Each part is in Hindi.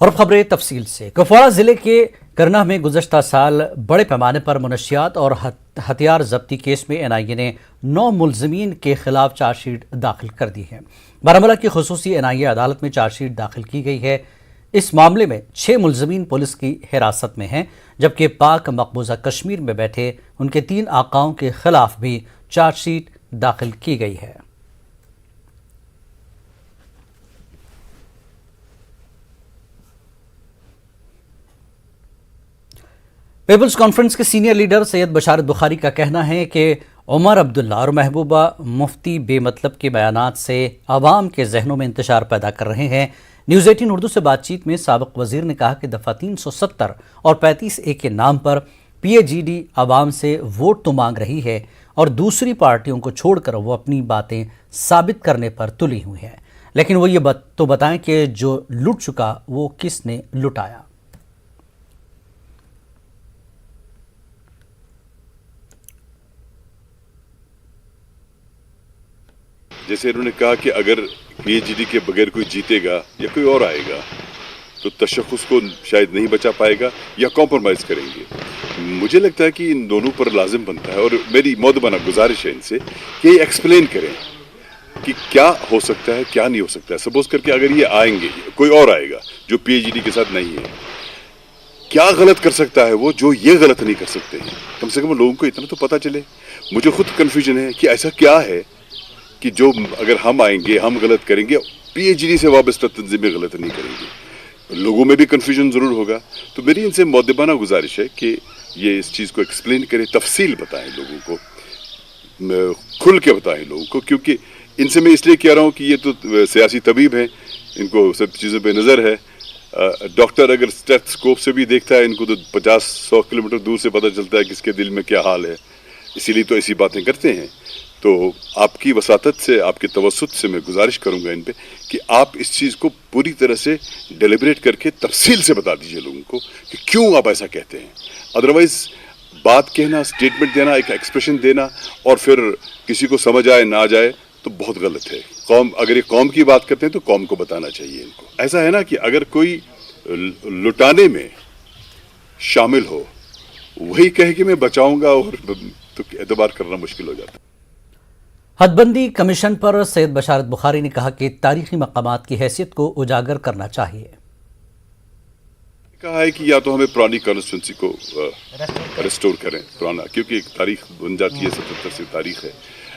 और खबरें तफसील से। कुपवाड़ा जिले के करना में गुज़श्ता साल बड़े पैमाने पर मुनशियात और हथियार जब्ती केस में एनआईए ने 9 मुलजमीन के खिलाफ चार्जशीट दाखिल कर दी है। बारामूला की खुसूसी एनआईए अदालत में चार्जशीट दाखिल की गई है। इस मामले में 6 मुलजमीन पुलिस की हिरासत में हैं, जबकि पाक मकबूजा कश्मीर में बैठे उनके 3 आकाओं के खिलाफ भी चार्जशीट दाखिल की गई है। पीपल्स कॉन्फ्रेंस के सीनियर लीडर सैयद बशारत बुखारी का कहना है कि उमर अब्दुल्ला और महबूबा मुफ्ती बेमतलब के बयानात से आवाम के जहनों में इंतशार पैदा कर रहे हैं। न्यूज़ 18 उर्दू से बातचीत में साबिक वजीर ने कहा कि दफ़ा 370 और 35A के नाम पर PAGD आवाम से वोट तो मांग रही है और दूसरी पार्टियों को छोड़कर वो अपनी बातें साबित करने पर तुली हुई है, लेकिन वो ये तो बताएं कि जो लुट चुका वो किसने लुटाया। जैसे इन्होंने कहा कि अगर PAGD के बगैर कोई जीतेगा या कोई और आएगा तो तशख़्ख़ुस को शायद नहीं बचा पाएगा या कॉम्प्रोमाइज़ करेंगे। मुझे लगता है कि इन दोनों पर लाजिम बनता है और मेरी मौदबाना गुजारिश है इनसे कि ये एक्सप्लेन करें कि क्या हो सकता है क्या नहीं हो सकता है। सपोज करके अगर ये आएंगे, कोई और आएगा जो PAGD के साथ नहीं है, क्या गलत कर सकता है वो जो ये गलत नहीं कर सकते हैं। कम से कम लोगों को इतना तो पता चले। मुझे खुद कन्फ्यूजन है कि ऐसा क्या है कि जो अगर हम आएंगे हम गलत करेंगे, PAGD से वाबस्ता तंजीमें गलत नहीं करेंगी। लोगों में भी कन्फ्यूजन ज़रूर होगा। तो मेरी इनसे मौदबाना गुजारिश है कि ये इस चीज़ को एक्सप्लेन करें, तफसील बताएं लोगों को, खुल के बताएं लोगों को, क्योंकि इनसे मैं इसलिए कह रहा हूँ कि ये तो सियासी तबीब हैं, इनको सब चीज़ों पे नज़र है। डॉक्टर अगर स्टेथोस्कोप से भी देखता है इनको तो 50-100 किलोमीटर दूर से पता चलता है किसके दिल में क्या हाल है। इसीलिए तो ऐसी बातें करते हैं। तो आपकी वसातत से, आपके तवस्सुत से मैं गुजारिश करूंगा इन पे कि आप इस चीज़ को पूरी तरह से डेलिब्रेट करके तफसील से बता दीजिए लोगों को कि क्यों आप ऐसा कहते हैं। अदरवाइज बात कहना, स्टेटमेंट देना, एक एक्सप्रेशन देना और फिर किसी को समझ आए ना जाए तो बहुत गलत है। कौम, अगर ये कौम की बात करते हैं तो कौम को बताना चाहिए इनको। ऐसा है ना कि अगर कोई लुटाने में शामिल हो, वही कहे कि मैं बचाऊंगा और तो एतबार करना मुश्किल हो जाता है। हदबंदी कमीशन पर सैयद बशारत बुखारी ने कहा कि तारीखी मकामात की हैसियत को उजागर करना चाहिए। कहा है कि या तो हमें पुरानी कॉन्स्टिट्यूंसी को रिस्टोर करें, पुराना, क्योंकि एक तारीख बन जाती है, 77 से तारीख है।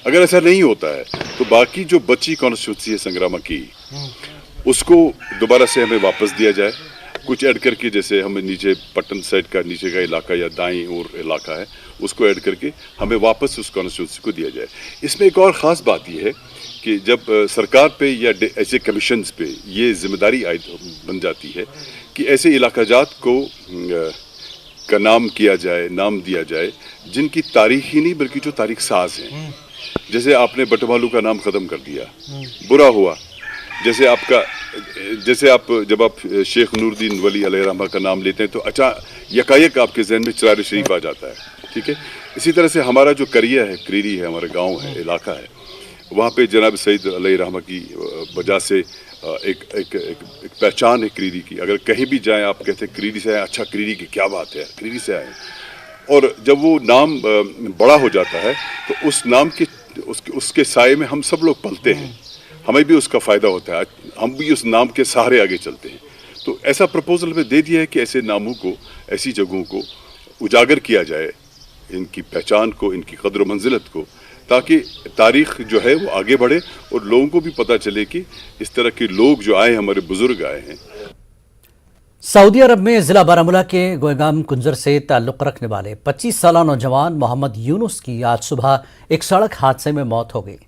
अगर ऐसा नहीं होता है तो बाकी जो बची कॉन्स्टिट्यूंसी है संग्रामा की, उसको दोबारा से हमें वापस दिया जाए, कुछ ऐड करके। जैसे हमें नीचे पट्टन साइड का नीचे का इलाका या दाईं ओर इलाका है, उसको ऐड करके हमें वापस उस कॉन्स्टिट्यूंसी को दिया जाए। इसमें एक और ख़ास बात यह है कि जब सरकार पे या ऐसे कमीशंस पे ये जिम्मेदारी बन जाती है कि ऐसे इलाका जात को का नाम किया जाए, नाम दिया जाए जिनकी तारीख ही नहीं बल्कि जो तारीख साज हैं। जैसे आपने बटमालू का नाम ख़त्म कर दिया, बुरा हुआ। जैसे आप जब आप शेख नूरुद्दीन वली अलैहिर्रहमा का नाम लेते हैं तो अच्छा यकायक आपके जहन में चरार शरीफ आ जाता है, ठीक है। इसी तरह से हमारा जो करिया है, क्रीरी है, हमारा गांव है, इलाका है, वहाँ पे जनाब सईद अलैहिर्रहमा की वजह से एक पहचान है क्रीरी की। अगर कहीं भी जाएं आप कहते हैं क्रीरी से आए, अच्छा क्रीरी की क्या बात है, क्रीरी से आए। और जब वो नाम बड़ा हो जाता है तो उस नाम के उसके साए में हम सब लोग पलते हैं, हमें भी उसका फ़ायदा होता है, हम भी उस नाम के सहारे आगे चलते हैं। तो ऐसा प्रपोजल में दे दिया है कि ऐसे नामों को, ऐसी जगहों को उजागर किया जाए, इनकी पहचान को, इनकी कद्र मंजिलत को, ताकि तारीख़ जो है वो आगे बढ़े और लोगों को भी पता चले कि इस तरह के लोग जो आए, हमारे बुजुर्ग आए हैं। सऊदी अरब में ज़िला बारामूला के गोएगाम कुंजर से ताल्लुक़ रखने वाले 25 साला नौजवान मोहम्मद यूनुस की आज सुबह एक सड़क हादसे में मौत हो गई।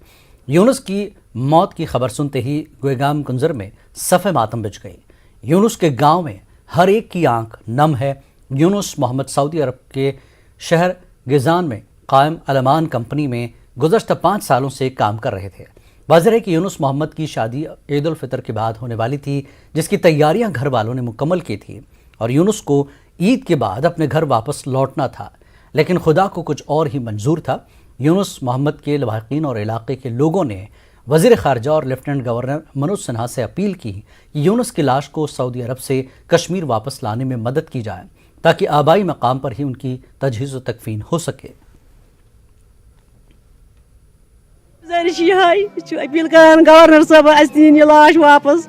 यूनुस की मौत की खबर सुनते ही गोएगाम कुंजर में सफ़े मातम बिछ गई। यूनुस के गांव में हर एक की आंख नम है। यूनुस मोहम्मद सऊदी अरब के शहर गिजान में कायम अलमान कंपनी में गुज़श्ता 5 सालों से काम कर रहे थे। वाज़ेह है कि यूनुस मोहम्मद की शादी ईद उल फितर के बाद होने वाली थी, जिसकी तैयारियां घर वालों ने मुकम्मल की थी और यूनुस को ईद के बाद अपने घर वापस लौटना था, लेकिन खुदा को कुछ और ही मंजूर था। यूनुस मोहम्मद के लवाहिकीन और इलाके के लोगों ने वजीर खारजा और लेफ्टिनेंट गवर्नर मनोज सिन्हा से अपील की कि यूनुस की लाश को सऊदी अरब से कश्मीर वापस लाने में मदद की जाए ताकि आबाई मकाम पर ही उनकी तजहीज़ व तकफीन हो सके। अपील कर गवर्नर साहब ये लाश वापस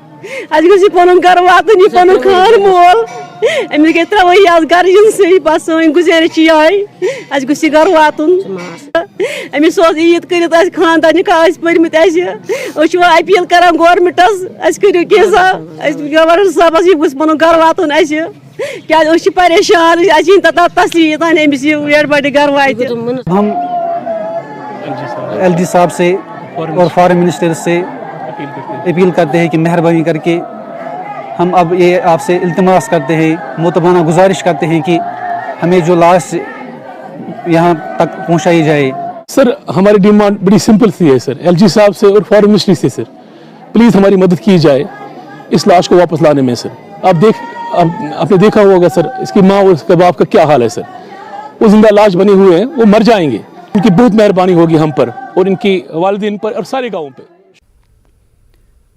पुन घर वातन पुन खान मोल अमिस गई 3 वही गर्जन से बस सन गुजारिश ये गुस घर वातन अमिस ईद कर खानदान पर्मित अपील कर गवर्नमेंटस करो कैसा गवर्नर साहबस यह गुस पुन घर वातन क्या परेशान तसली तान अमिस ये बड़े घर वात। हम LG साहब से और फॉरेन मिनिस्टर से अपील करते हैं कि मेहरबानी करके हम अब ये आपसे इल्तिमास करते हैं, मोतबाना गुजारिश करते हैं कि हमें जो लाश यहाँ तक पहुँचाई जाए। सर हमारी डिमांड बड़ी सिंपल सी है सर, LG साहब से और फॉरेन मिनिस्ट्री से सर प्लीज़ हमारी मदद की जाए इस लाश को वापस लाने में। सर आपने देखा होगा सर इसकी माँ और इसके बाप का क्या हाल है सर, वो जिंदा लाश बने हुए हैं, वो मर जाएंगे। इनकी बहुत मेहरबानी होगी हम पर और इनकी वालिदैन पर और सारे गाँवों पर।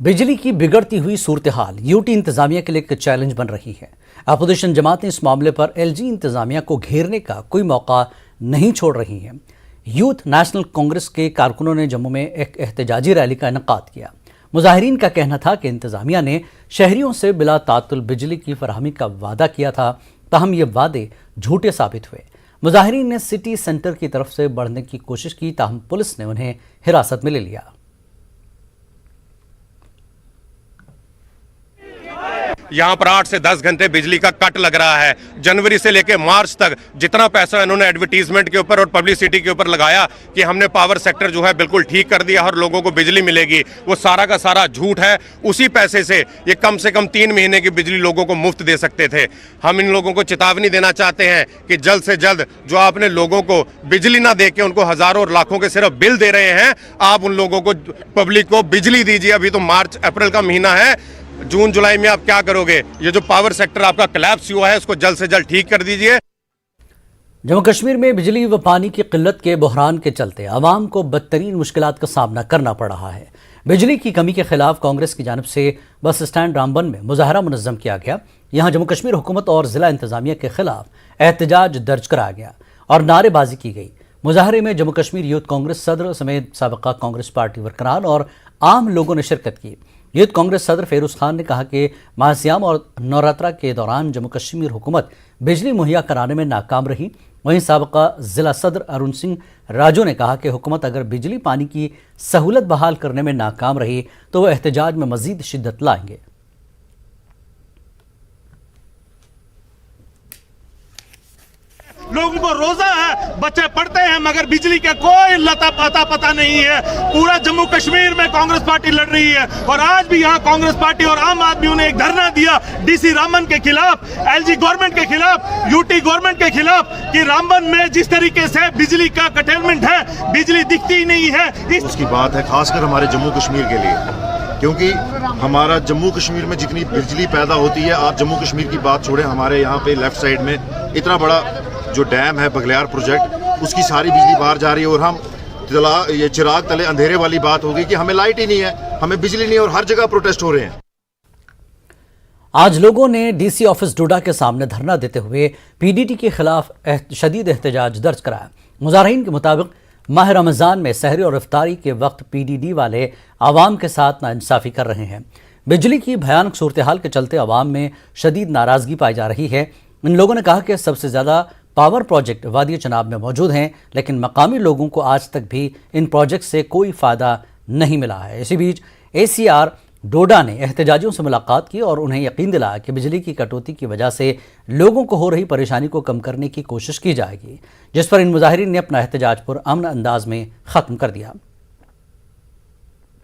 बिजली की बिगड़ती हुई सूरत हाल यूटी इंतजामिया के लिए एक चैलेंज बन रही है। अपोजिशन जमातें इस मामले पर LG इंतजामिया को घेरने का कोई मौका नहीं छोड़ रही हैं। यूथ नेशनल कांग्रेस के कारकुनों ने जम्मू में एक एहतजाजी रैली का इनेकाद किया। मुजाहिरीन का कहना था कि इंतजामिया ने शहरियों से बिला तातुल बिजली की फराहमी का वादा किया था, ताहम ये वादे झूठे साबित हुए। मुजाहिरीन ने सिटी सेंटर की तरफ से बढ़ने की कोशिश की, ताहम पुलिस ने उन्हें हिरासत में ले लिया। यहाँ पर 8 से 10 घंटे बिजली का कट लग रहा है। जनवरी से लेकर मार्च तक जितना पैसा इन्होंने एडवर्टीजमेंट के ऊपर और पब्लिसिटी के ऊपर लगाया कि हमने पावर सेक्टर जो है बिल्कुल ठीक कर दिया और लोगों को बिजली मिलेगी, वो सारा का सारा झूठ है। उसी पैसे से ये कम से कम 3 महीने की बिजली लोगों को मुफ्त दे सकते थे। हम इन लोगों को चेतावनी देना चाहते हैं कि जल्द से जल्द जो आपने लोगों को बिजली ना दे के उनको हजारों और लाखों के सिर्फ बिल दे रहे हैं, आप उन लोगों को पब्लिक को बिजली दीजिए। अभी तो मार्च अप्रैल का महीना है, जून जुलाई में आप क्या करोगे? ये जो पावर सेक्टर आपका कोलैप्स हुआ है उसको जल्द से जल्द ठीक कर दीजिए। जम्मू कश्मीर में बिजली व पानी की किल्लत के बहरान के चलते आवाम को बदतरीन मुश्किलात का सामना करना पड़ रहा है। बिजली की कमी के खिलाफ कांग्रेस की जानिब से बस स्टैंड रामबन में मुजाहरा मुनज़्ज़म किया गया। यहाँ जम्मू कश्मीर हुकूमत और ज़िला इंतजामिया के खिलाफ एहतजाज दर्ज कराया गया और नारेबाजी की गई। मुजाहरे में जम्मू कश्मीर यूथ कांग्रेस सदर समेत साबिक़ा कांग्रेस पार्टी वर्करान और आम लोगों ने शिरकत की। यूथ कांग्रेस सदर फेरूज खान ने कहा कि माहसियाम और नवरात्रा के दौरान जम्मू कश्मीर हुकूमत बिजली मुहैया कराने में नाकाम रही। वहीं साबिक़ा ज़िला सदर अरुण सिंह राजू ने कहा कि हुकूमत अगर बिजली पानी की सहूलत बहाल करने में नाकाम रही तो वह एहतजाज में मज़ीद शिद्दत लाएंगे। लोगों को रोजा है, बच्चे पढ़ते हैं, मगर बिजली का कोई लता पता नहीं है। पूरा जम्मू कश्मीर में कांग्रेस पार्टी लड़ रही है और आज भी यहाँ कांग्रेस पार्टी और आम आदमियों ने एक धरना दिया DC रामबन के खिलाफ, LG गवर्नमेंट के खिलाफ, UT गवर्नमेंट के खिलाफ कि रामबन में जिस तरीके से बिजली का कटेलमेंट है, बिजली दिखती ही नहीं है। उसकी बात है खासकर हमारे जम्मू कश्मीर के लिए, क्योंकि हमारा जम्मू कश्मीर में जितनी बिजली पैदा होती है, आप जम्मू कश्मीर की बात छोड़ें, हमारे यहाँ पे लेफ्ट साइड में इतना बड़ा जो डैम है बगलियार प्रोजेक्ट, उसकी सारी बिजली बाहर जा रही है और हम ये चिराग तले अंधेरे वाली बात हो गई कि हमें लाइट ही नहीं है, हमें बिजली नहीं, और हर जगह प्रोटेस्ट हो रहे हैं। आज लोगों ने DC ऑफिस डोडा के सामने धरना देते हुए PDT के खिलाफ शदीद एहतजाज दर्ज कराया। मुजाहिरीन के मुताबिक माह रमज़ान में सहरी और इफ्तारी के वक्त PDD वाले आवाम के साथ नाइंसाफ़ी कर रहे हैं। बिजली की भयानक सूरत हाल के चलते आवाम में शदीद नाराज़गी पाई जा रही है। इन लोगों ने कहा कि सबसे ज़्यादा पावर प्रोजेक्ट वादी चनाब में मौजूद हैं, लेकिन मकामी लोगों को आज तक भी इन प्रोजेक्ट से कोई फ़ायदा नहीं मिला है। इसी बीच ACR डोडा ने एहतजाजियों से मुलाकात की और उन्हें यकीन दिलाया कि बिजली की कटौती की वजह से लोगों को हो रही परेशानी को कम करने की कोशिश की जाएगी, जिस पर इन मुजाहिरीन ने अपना एहतजाज पुरअमन अंदाज में ख़त्म कर दिया।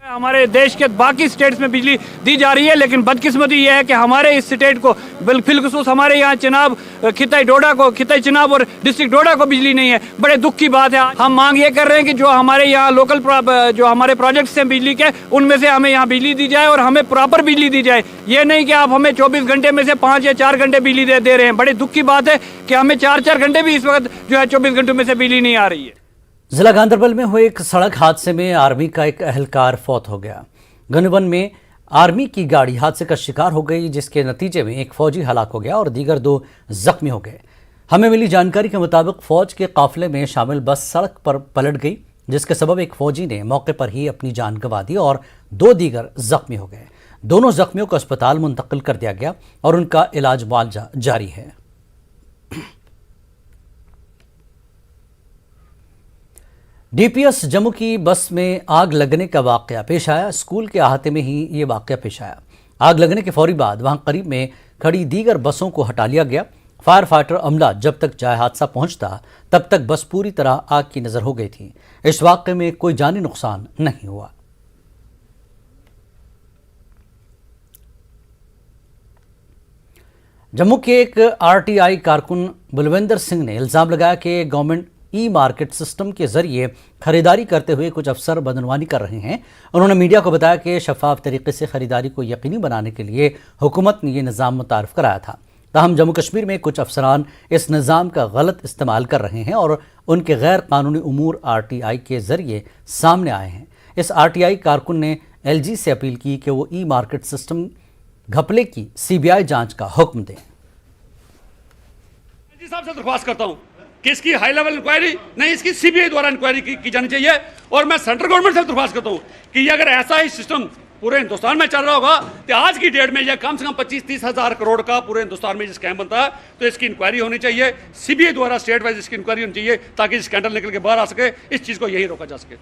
हमारे देश के बाकी स्टेट्स में बिजली दी जा रही है, लेकिन बदकिस्मती यह है कि हमारे इस स्टेट को बिलखुसूस हमारे यहाँ चिनाब खिताई डोडा को, खिताई चिनाब और डिस्ट्रिक्ट डोडा को बिजली नहीं है। बड़े दुख की बात है। हम मांग ये कर रहे हैं कि जो हमारे यहाँ लोकल जो हमारे प्रोजेक्ट्स हैं बिजली के, उनमें से हमें यहाँ बिजली दी जाए और हमें प्रॉपर बिजली दी जाए। ये नहीं कि आप हमें 24 घंटे में से 5 या 4 घंटे बिजली दे रहे हैं। बड़े दुख की बात है कि हमें 4-4 घंटे भी इस वक्त जो है 24 घंटों में से बिजली नहीं आ रही है। जिला गांधरबल में हुए एक सड़क हादसे में आर्मी का एक एहलकार फौत हो गया। गनवन में आर्मी की गाड़ी हादसे का शिकार हो गई, जिसके नतीजे में एक फौजी हलाक हो गया और दीगर 2 जख्मी हो गए। हमें मिली जानकारी के मुताबिक फौज के काफिले में शामिल बस सड़क पर पलट गई, जिसके सबब एक फौजी ने मौके पर ही अपनी जान गंवा दी और 2 दीगर जख्मी हो गए। दोनों जख्मियों को अस्पताल मुंतकिल कर दिया गया और उनका इलाज मुआवजा जारी है। डीपीएस जम्मू की बस में आग लगने का वाकया पेश आया। स्कूल के अहाते में ही ये वाकया पेश आया। आग लगने के फौरी बाद वहां करीब में खड़ी दीगर बसों को हटा लिया गया। फायर फाइटर अमला जब तक जाए हादसा पहुंचता तब तक बस पूरी तरह आग की नजर हो गई थी। इस वाकये में कोई जानी नुकसान नहीं हुआ। जम्मू के एक आरटीआई कारकुन बुलविंदर सिंह ने इल्जाम लगाया कि गवर्नमेंट ई मार्केट सिस्टम के जरिए खरीदारी करते हुए कुछ अफसर बदनवानी कर रहे हैं। उन्होंने मीडिया को बताया कि शफाफ तरीके से खरीदारी को यकीनी बनाने के लिए हुकूमत ने यह निज़ाम मुतारफ़ कराया था। ताहम जम्मू कश्मीर में कुछ अफसरान इस निज़ाम का गलत इस्तेमाल कर रहे हैं और उनके गैर कानूनी उमूर आरटीआई के जरिए सामने आए हैं। इस आरटीआई कारकुन ने एलजी से अपील की कि वो ई मार्केट सिस्टम घपले की सीबीआई जांच का हुक्म दें। साहब से दरख्वास्त करता हूं कि इसकी हाई लेवल इंक्वायरी नहीं, इसकी सीबीआई द्वारा इंक्वायरी की जानी चाहिए। और मैं सेंट्रल गवर्नमेंट से दरख्वास्त करता हूं कि ये अगर ऐसा ही सिस्टम पूरे हिंदुस्तान में चल रहा होगा तो आज की डेट में यह कम से कम 25-30 हज़ार करोड़ का पूरे हिंदुस्तान में स्कैम बनता है। तो इसकी इंक्वायरी होनी चाहिए, सीबीआई द्वारा स्टेट वाइज इसकी इंक्वायरी होनी चाहिए ताकि स्कैंडल निकल के बाहर आ सके। इस चीज़ को यही रोका जा सके।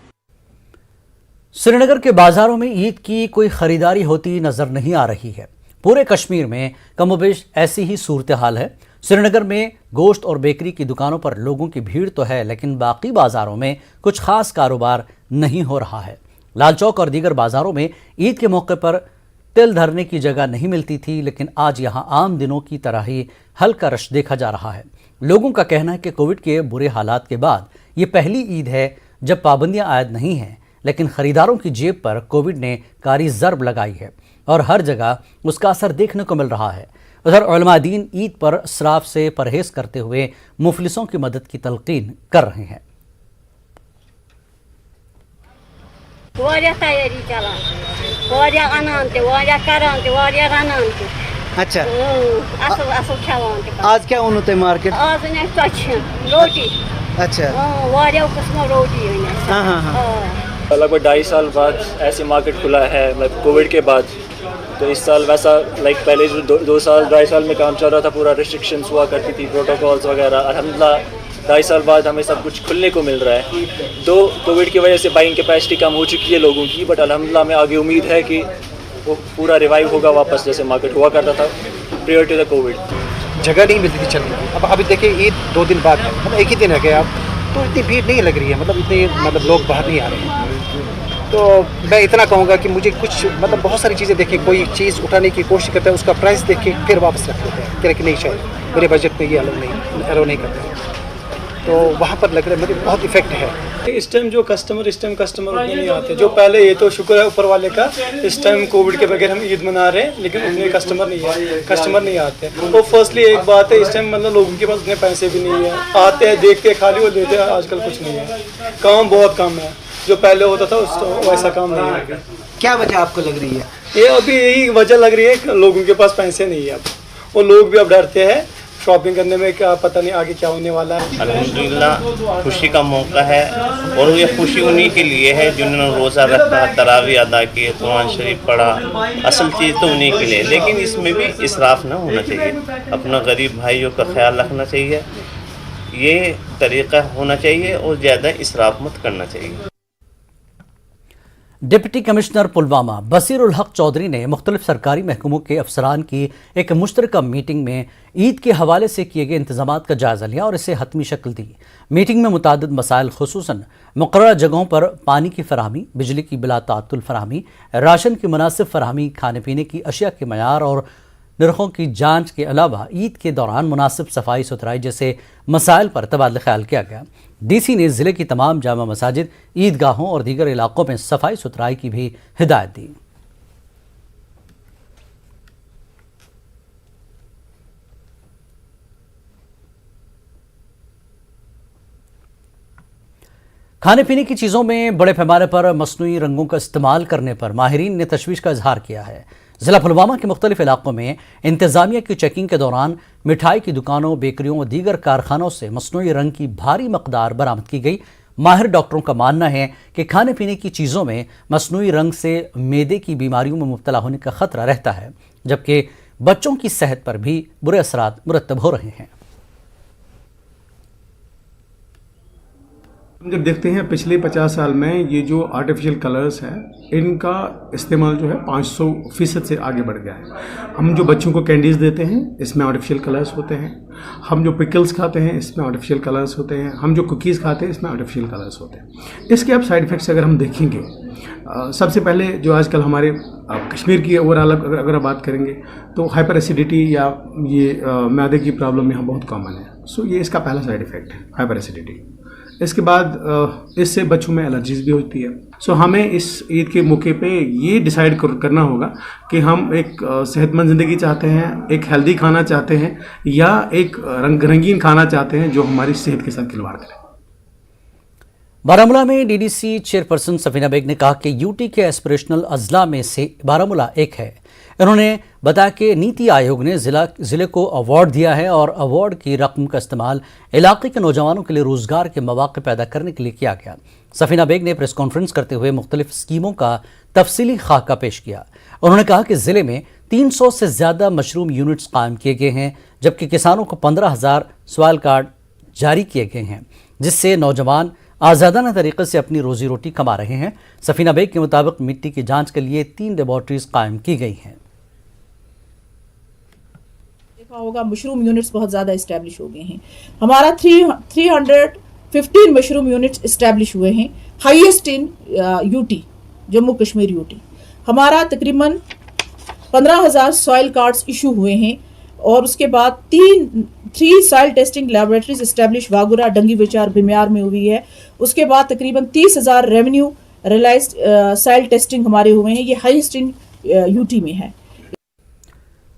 श्रीनगर के बाजारों में ईद की कोई खरीदारी होती नजर नहीं आ रही है। पूरे कश्मीर में कमोबेश ऐसी ही सूरत हाल है। श्रीनगर में गोश्त और बेकरी की दुकानों पर लोगों की भीड़ तो है, लेकिन बाकी बाजारों में कुछ खास कारोबार नहीं हो रहा है। लाल चौक और दीगर बाजारों में ईद के मौके पर तिल धरने की जगह नहीं मिलती थी, लेकिन आज यहां आम दिनों की तरह ही हल्का रश देखा जा रहा है। लोगों का कहना है कि कोविड के बुरे हालात के बाद ये पहली ईद है जब पाबंदियां आयद नहीं हैं, लेकिन खरीदारों की जेब पर कोविड ने कारी ज़र्ब लगाई है और हर जगह उसका असर देखने को मिल रहा है। उधर उलमा दीन ईद पर इसराफ से परहेज करते हुए मुफलिसों की मदद की तलकीन कर रहे हैं। अच्छा, आज क्या ओन होता है मार्केट? रोटी। अच्छा, रोटी। हाँ हाँ हाँ। लगभग 2.5 साल बाद ऐसे मार्केट खुला है, मतलब कोविड के बाद। तो इस साल वैसा लाइक पहले जो 2.5 साल में काम चल रहा था, पूरा रिस्ट्रिक्शंस हुआ करती थी, प्रोटोकॉल्स वगैरह। अल्हम्दुलिल्लाह 2.5 साल बाद हमें सब कुछ खुलने को मिल रहा है। तो कोविड की वजह से बाइंग कैपेसिटी कम हो चुकी है लोगों की, बट अल्हम्दुलिल्लाह में आगे उम्मीद है कि वो पूरा रिवाइव होगा वापस जैसे मार्केट हुआ करता था प्रियर टू द कोविड। जगह नहीं मिलती थी चलने की। अब अभी देखिए ईद 2 दिन बाद है, मतलब एक ही दिन है गया, अब तो इतनी भीड़ नहीं लग रही है, मतलब इतने लोग बाहर नहीं आ रहे हैं। तो मैं इतना कहूँगा कि मुझे कुछ मतलब बहुत सारी चीज़ें देखें, कोई चीज़ उठाने की कोशिश करता है, उसका प्राइस देख के फिर वापस रख देते हैं, कह कि नहीं शायद मेरे बजट में ये अलो नहीं करते हैं। तो वहाँ पर लग रहा है मतलब बहुत इफेक्ट है। इस टाइम कस्टमर उतने नहीं आते जो पहले। ये तो शुक्र है ऊपर वाले का, इस टाइम कोविड के बगैर हम ईद मना रहे हैं, लेकिन उतने कस्टमर नहीं आते। और फर्स्टली एक बात है, इस टाइम मतलब लोगों के पास उतने पैसे भी नहीं है, आते हैं देखते हैं खाली, वो देते हैं। आजकल कुछ नहीं है, काम बहुत कम है, जो पहले होता था वैसा काम नहीं है। क्या वजह आपको लग रही है? ये अभी यही वजह लग रही है कि लोगों के पास पैसे नहीं है अब, और लोग भी अब डरते हैं शॉपिंग करने में, क्या पता नहीं आगे क्या होने वाला है। अल्हम्दुलिल्लाह खुशी का मौका है, और ये खुशी उन्हीं के लिए है जिन्होंने रोज़ा रखा, तरावी अदा किए, कुरान शरीफ पढ़ा। असल चीज़ तो उन्हीं के लिए, लेकिन इसमें भी इसराफ ना होना चाहिए। अपना गरीब भाइयों का ख्याल रखना चाहिए, ये तरीक़ा होना चाहिए, और ज़्यादा इसराफ मत करना चाहिए। डिप्टी कमिश्नर पुलवामा बसीर उल हक चौधरी ने मुख्तलिफ सरकारी महकमों के अफसरान की एक मुश्तरका मीटिंग में ईद के हवाले से किए गए इंतजामात का जायज़ा लिया और इसे हतमी शक्ल दी। मीटिंग में मुतादिद मसाइल खुसूसन मुक़र्रर जगहों पर पानी की फराहमी, बिजली की बिला ताअत्तुल फराहमी, राशन की मुनासिब फराहमी, खाने पीने की अशिया के मयार और नरखों की जांच के अलावा ईद के दौरान मुनासिब सफाई सुथराई जैसे मसाइल पर तबादला ख्याल किया गया। डीसी ने ज़िले की तमाम जामा मसाजिद, ईदगाहों और दीगर इलाकों में सफाई सुथराई की भी हिदायत दी। खाने पीने की चीज़ों में बड़े पैमाने पर मस्नूई रंगों का इस्तेमाल करने पर माहिरीन ने तशवीश का इजहार किया है। जिला पुलवामा के मुख्तलिफ इलाकों में इंतजामिया की चेकिंग के दौरान मिठाई की दुकानों, बेकरियों व दीगर कारखानों से मस्नूई रंग की भारी मकदार बरामद की गई। माहिर डॉक्टरों का मानना है कि खाने पीने की चीज़ों में मस्नूई रंग से मैदे की बीमारियों में मुब्तला होने का खतरा रहता है, जबकि बच्चों की सेहत पर भी बुरे असरात मुरतब हो रहे हैं। हम जब देखते हैं पिछले 50 साल में ये जो आर्टिफिशियल कलर्स हैं इनका इस्तेमाल जो है 500% से आगे बढ़ गया है। हम जो बच्चों को कैंडीज़ देते हैं इसमें आर्टिफिशियल कलर्स होते हैं, हम जो पिकल्स खाते हैं इसमें आर्टिफिशियल कलर्स होते हैं, हम जो कुकीज़ खाते हैं इसमें आर्टिफिशियल कलर्स होते हैं। इसके अब साइड इफ़ेक्ट्स अगर हम देखेंगे, सबसे पहले जो आजकल हमारे कश्मीर की ओवरऑल अगर बात करेंगे तो हाइपर एसिडिटी या ये मैदे की प्रॉब्लम यहाँ बहुत कॉमन है। सो ये इसका पहला साइड इफ़ेक्ट है, हाइपर एसिडिटी। इसके बाद इससे बच्चों में एलर्जीज भी होती है। सो हमें इस ईद के मौके पे ये डिसाइड करना होगा कि हम एक सेहतमंद ज़िंदगी चाहते हैं, एक हेल्दी खाना चाहते हैं या एक रंगीन खाना चाहते हैं जो हमारी सेहत के साथ खिलवाड़ करे। बारामूला में डीडीसी चेयरपर्सन सफीना बेग ने कहा कि यूटी के एस्पिरेशनल अजला में से बारामूला एक है। उन्होंने बताया कि नीति आयोग ने जिले को अवार्ड दिया है और अवार्ड की रकम का इस्तेमाल इलाके के नौजवानों के लिए रोजगार के मौके पैदा करने के लिए किया गया। सफीना बेग ने प्रेस कॉन्फ्रेंस करते हुए मुख्तलिफ स्कीमों का तफसीली खाका पेश किया। उन्होंने कहा कि जिले में 300 से ज़्यादा मशरूम यूनिट्स कायम किए गए हैं, जबकि किसानों को 15,000 सवाल कार्ड जारी किए गए हैं, जिससे नौजवान आज़ादाना तरीके से अपनी रोजी रोटी कमा रहे हैं। सफीना बेग के मुताबिक मिट्टी की जांच के लिए 3 लेबॉर्ट्रीज कायम की गई हैं। देखा होगा मशरूम यूनिट्स बहुत ज़्यादा इस्टेब्लिश हो गए हैं। हमारा 315 मशरूम यूनिट्स इस्टेब्लिश हुए हैं, highest in UT, Jammu Kashmir UT. हमारा तकरीबन 15,000 सॉइल कार्ड्स इशू हुए हैं और उसके बाद 3 soil testing laboratories establish Wagoora, Dangiwacha, बिमियार में हुई है। उसके बाद तकरीबन 30,000 रेवेन्यू रियलाइज्ड सॉइल टेस्टिंग हमारे हुए हैं, ये हाईएस्ट इन यूटी में है।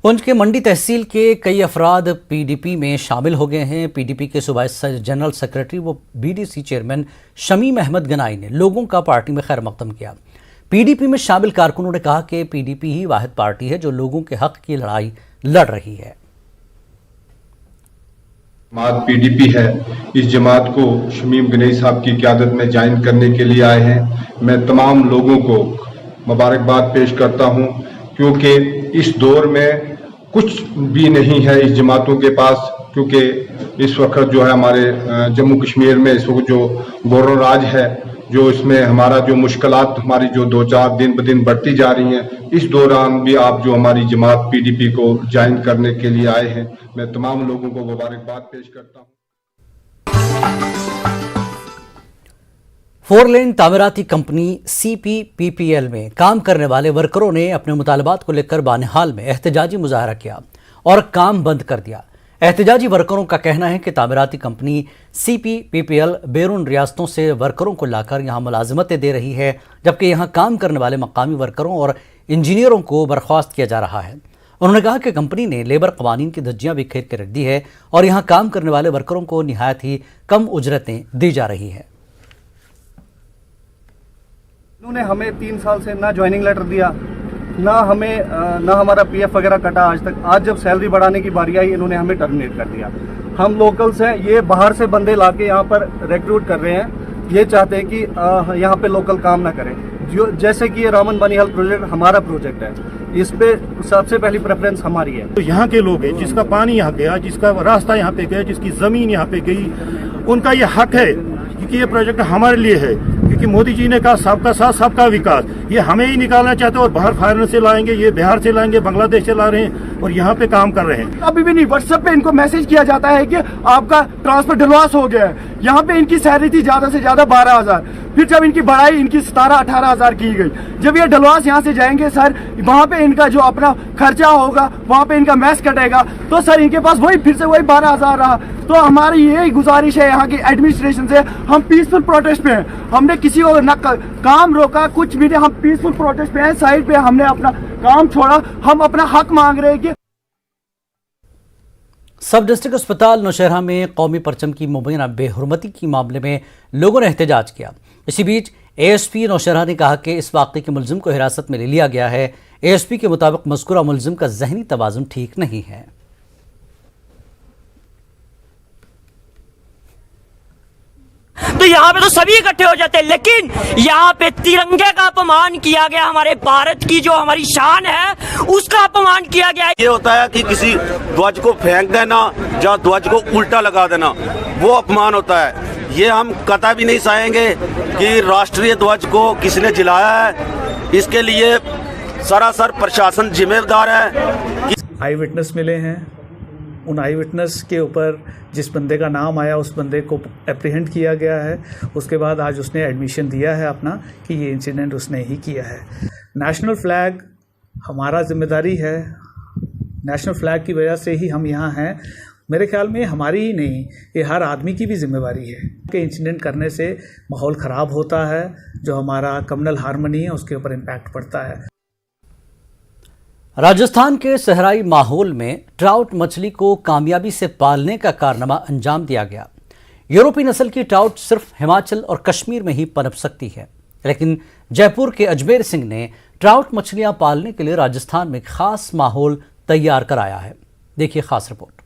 पुंछ के मंडी तहसील के कई अफराद पीडीपी में शामिल हो गए हैं। पीडीपी के सूबाई जनरल सेक्रेटरी व बीडीसी चेयरमैन शमीम अहमद गनाई ने लोगों का पार्टी में खैर मकदम किया। पीडीपी में शामिल कारकुनों ने कहा कि पीडीपी ही वाहिद पार्टी है जो लोगों के हक की लड़ाई लड़ रही है। जमात पीडीपी है, इस जमात को शमीम गनई साहब की क़यादत में ज्वाइन करने के लिए आए हैं। मैं तमाम लोगों को मुबारकबाद पेश करता हूं, क्योंकि इस दौर में कुछ भी नहीं है इस जमातों के पास, क्योंकि इस वक्त जो है हमारे जम्मू कश्मीर में इस वक्त जो गौरव राज है, जो इसमें हमारा जो मुश्किलात हमारी जो 2-4 दिन ब दिन बढ़ती जा रही हैं, इस दौरान भी आप जो हमारी जमात पीडीपी को ज्वाइन करने के लिए आए हैं, मैं तमाम लोगों को मुबारकबाद पेश करता हूँ। 4 लेन तामीराती कंपनी CPPPL में काम करने वाले वर्करों ने अपने मुतालबात को लेकर बानिहाल में एहतजाजी मुजाहरा किया और काम बंद कर दिया। एहतजाजी वर्करों का कहना है कि तामीराती कंपनी CPPPL बैरून रियासतों से वर्करों को लाकर यहाँ मुलाजमतें दे रही है, जबकि यहाँ काम करने वाले मकामी वर्करों और इंजीनियरों को बर्खास्त किया जा रहा है। उन्होंने कहा कि कंपनी ने लेबर कवानीन की धज्जियां बिखेर के रख दी है और यहाँ काम करने वाले वर्करों को निहायत ही कम उजरतें दी जा रही है। उन्होंने हमें 3 साल से ना ज्वाइनिंग लेटर दिया, ना हमारा PF वगैरह कटा आज तक। आज जब सैलरी बढ़ाने की बारी आई, इन्होंने हमें टर्मिनेट कर दिया। हम लोकल्स हैं, ये बाहर से बंदे लाके यहाँ पर रिक्रूट कर रहे हैं। ये चाहते हैं कि यहाँ पे लोकल काम ना करें। जो जैसे कि ये रामन बानीहाल प्रोजेक्ट हमारा प्रोजेक्ट है, इस पे सबसे पहली प्रेफरेंस हमारी है। तो यहाँ के लोग हैं, जिसका पानी यहाँ गया, जिसका रास्ता यहाँ पे गया, जिसकी जमीन यहाँ पे गई, उनका ये हक है, क्योंकि ये प्रोजेक्ट हमारे लिए है। क्योंकि मोदी जी ने कहा सबका साथ सबका विकास, ये हमें ही निकालना चाहते हैं और बाहर फॉरेन से लाएंगे, ये बिहार से लाएंगे, बांग्लादेश से ला रहे हैं और यहाँ पे काम कर रहे हैं। अभी भी नहीं, व्हाट्सएप पे इनको मैसेज किया जाता है कि आपका ट्रांसफर डिलवास हो गया है। यहाँ पे इनकी सैलरी थी ज्यादा से ज्यादा 12,000, फिर जब इनकी बढ़ाई इनकी 17-18,000 की गई। जब ये डलवास यहाँ से जाएंगे सर, वहाँ पे इनका जो अपना खर्चा होगा, वहाँ पे इनका मैस कटेगा, तो सर इनके पास वही फिर से वही 12,000 रहा। तो हमारी यही गुजारिश है यहाँ की एडमिनिस्ट्रेशन से, हम पीसफुल प्रोटेस्ट पे हैं, हमने किसी को न काम रोका, कुछ भी नहीं, हम पीसफुल प्रोटेस्ट पे हैं। साइड पे हमने अपना काम छोड़ा, हम अपना हक मांग रहे हैं कि सब डिस्ट्रिक्ट अस्पताल नौशहरा में कौमी परचम की मुबैना बेहुरमती के मामले में लोगों ने एहतजाज किया। इसी बीच एएसपी नौशहरा ने कहा कि इस वाक़े के मुलजिम को हिरासत में ले लिया गया है। एएसपी के मुताबिक मज़कूरा मुलजिम का ज़हनी तवाज़ुन ठीक नहीं है। तो यहाँ पे तो सभी इकट्ठे हो जाते हैं, लेकिन यहाँ पे तिरंगे का अपमान किया गया, हमारे भारत की जो हमारी शान है उसका अपमान किया गया। ये होता है कि किसी ध्वज को फेंक देना या ध्वज को उल्टा लगा देना, वो अपमान होता है। ये हम कतई भी नहीं सहेंगे कि राष्ट्रीय ध्वज को किसने जलाया है, इसके लिए सरासर प्रशासन जिम्मेदार है। आई विटनेस मिले हैं, उन आई विटनेस के ऊपर जिस बंदे का नाम आया उस बंदे को एप्रीहेंड किया गया है। उसके बाद आज उसने एडमिशन दिया है अपना कि ये इंसिडेंट उसने ही किया है। नेशनल फ्लैग हमारा जिम्मेदारी है, नेशनल फ्लैग की वजह से ही हम यहाँ हैं। मेरे ख्याल में हमारी ही नहीं, ये हर आदमी की भी जिम्मेवारी है कि इंसिडेंट करने से माहौल ख़राब होता है, जो हमारा कम्युनल हार्मनी है उसके ऊपर इम्पैक्ट पड़ता है। राजस्थान के सहराई माहौल में ट्राउट मछली को कामयाबी से पालने का कारनामा अंजाम दिया गया। यूरोपीय नस्ल की ट्राउट सिर्फ हिमाचल और कश्मीर में ही पनप सकती है, लेकिन जयपुर के अजमेर सिंह ने ट्राउट मछलियां पालने के लिए राजस्थान में खास माहौल तैयार कराया है। देखिए खास रिपोर्ट।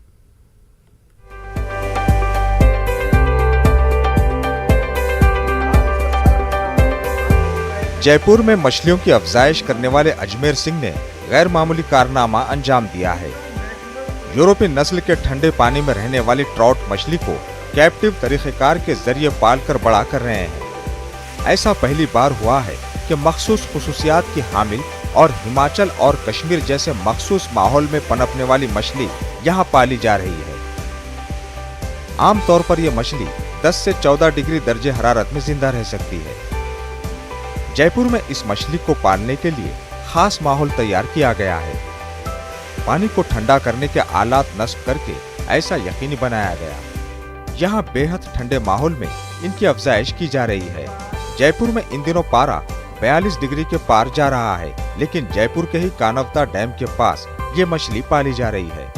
जयपुर में मछलियों की अफजाइश करने वाले अजमेर सिंह ने गैर मामूली कारनामा अंजाम दिया है। यूरोपीय नस्ल के ठंडे पानी में रहने वाली ट्राउट मछली को कैप्टिव तरीकेकार के जरिए पालकर बड़ा कर रहे हैं। ऐसा पहली बार हुआ है कि मखसूस खुसूसियात की हामिल और हिमाचल और कश्मीर जैसे मखसूस माहौल में पनपने वाली मछली यहाँ पाली जा रही है। आमतौर पर यह मछली 10 से 14 डिग्री दर्जे हरारत में जिंदा रह सकती है। जयपुर में इस मछली को पालने के लिए खास माहौल तैयार किया गया है। पानी को ठंडा करने के आलात नस्ब करके ऐसा यकीनी बनाया गया। यहाँ बेहद ठंडे माहौल में इनकी अफजाइश की जा रही है। जयपुर में इन दिनों पारा 42 डिग्री के पार जा रहा है, लेकिन जयपुर के ही कानवता डैम के पास ये मछली पाली जा रही है।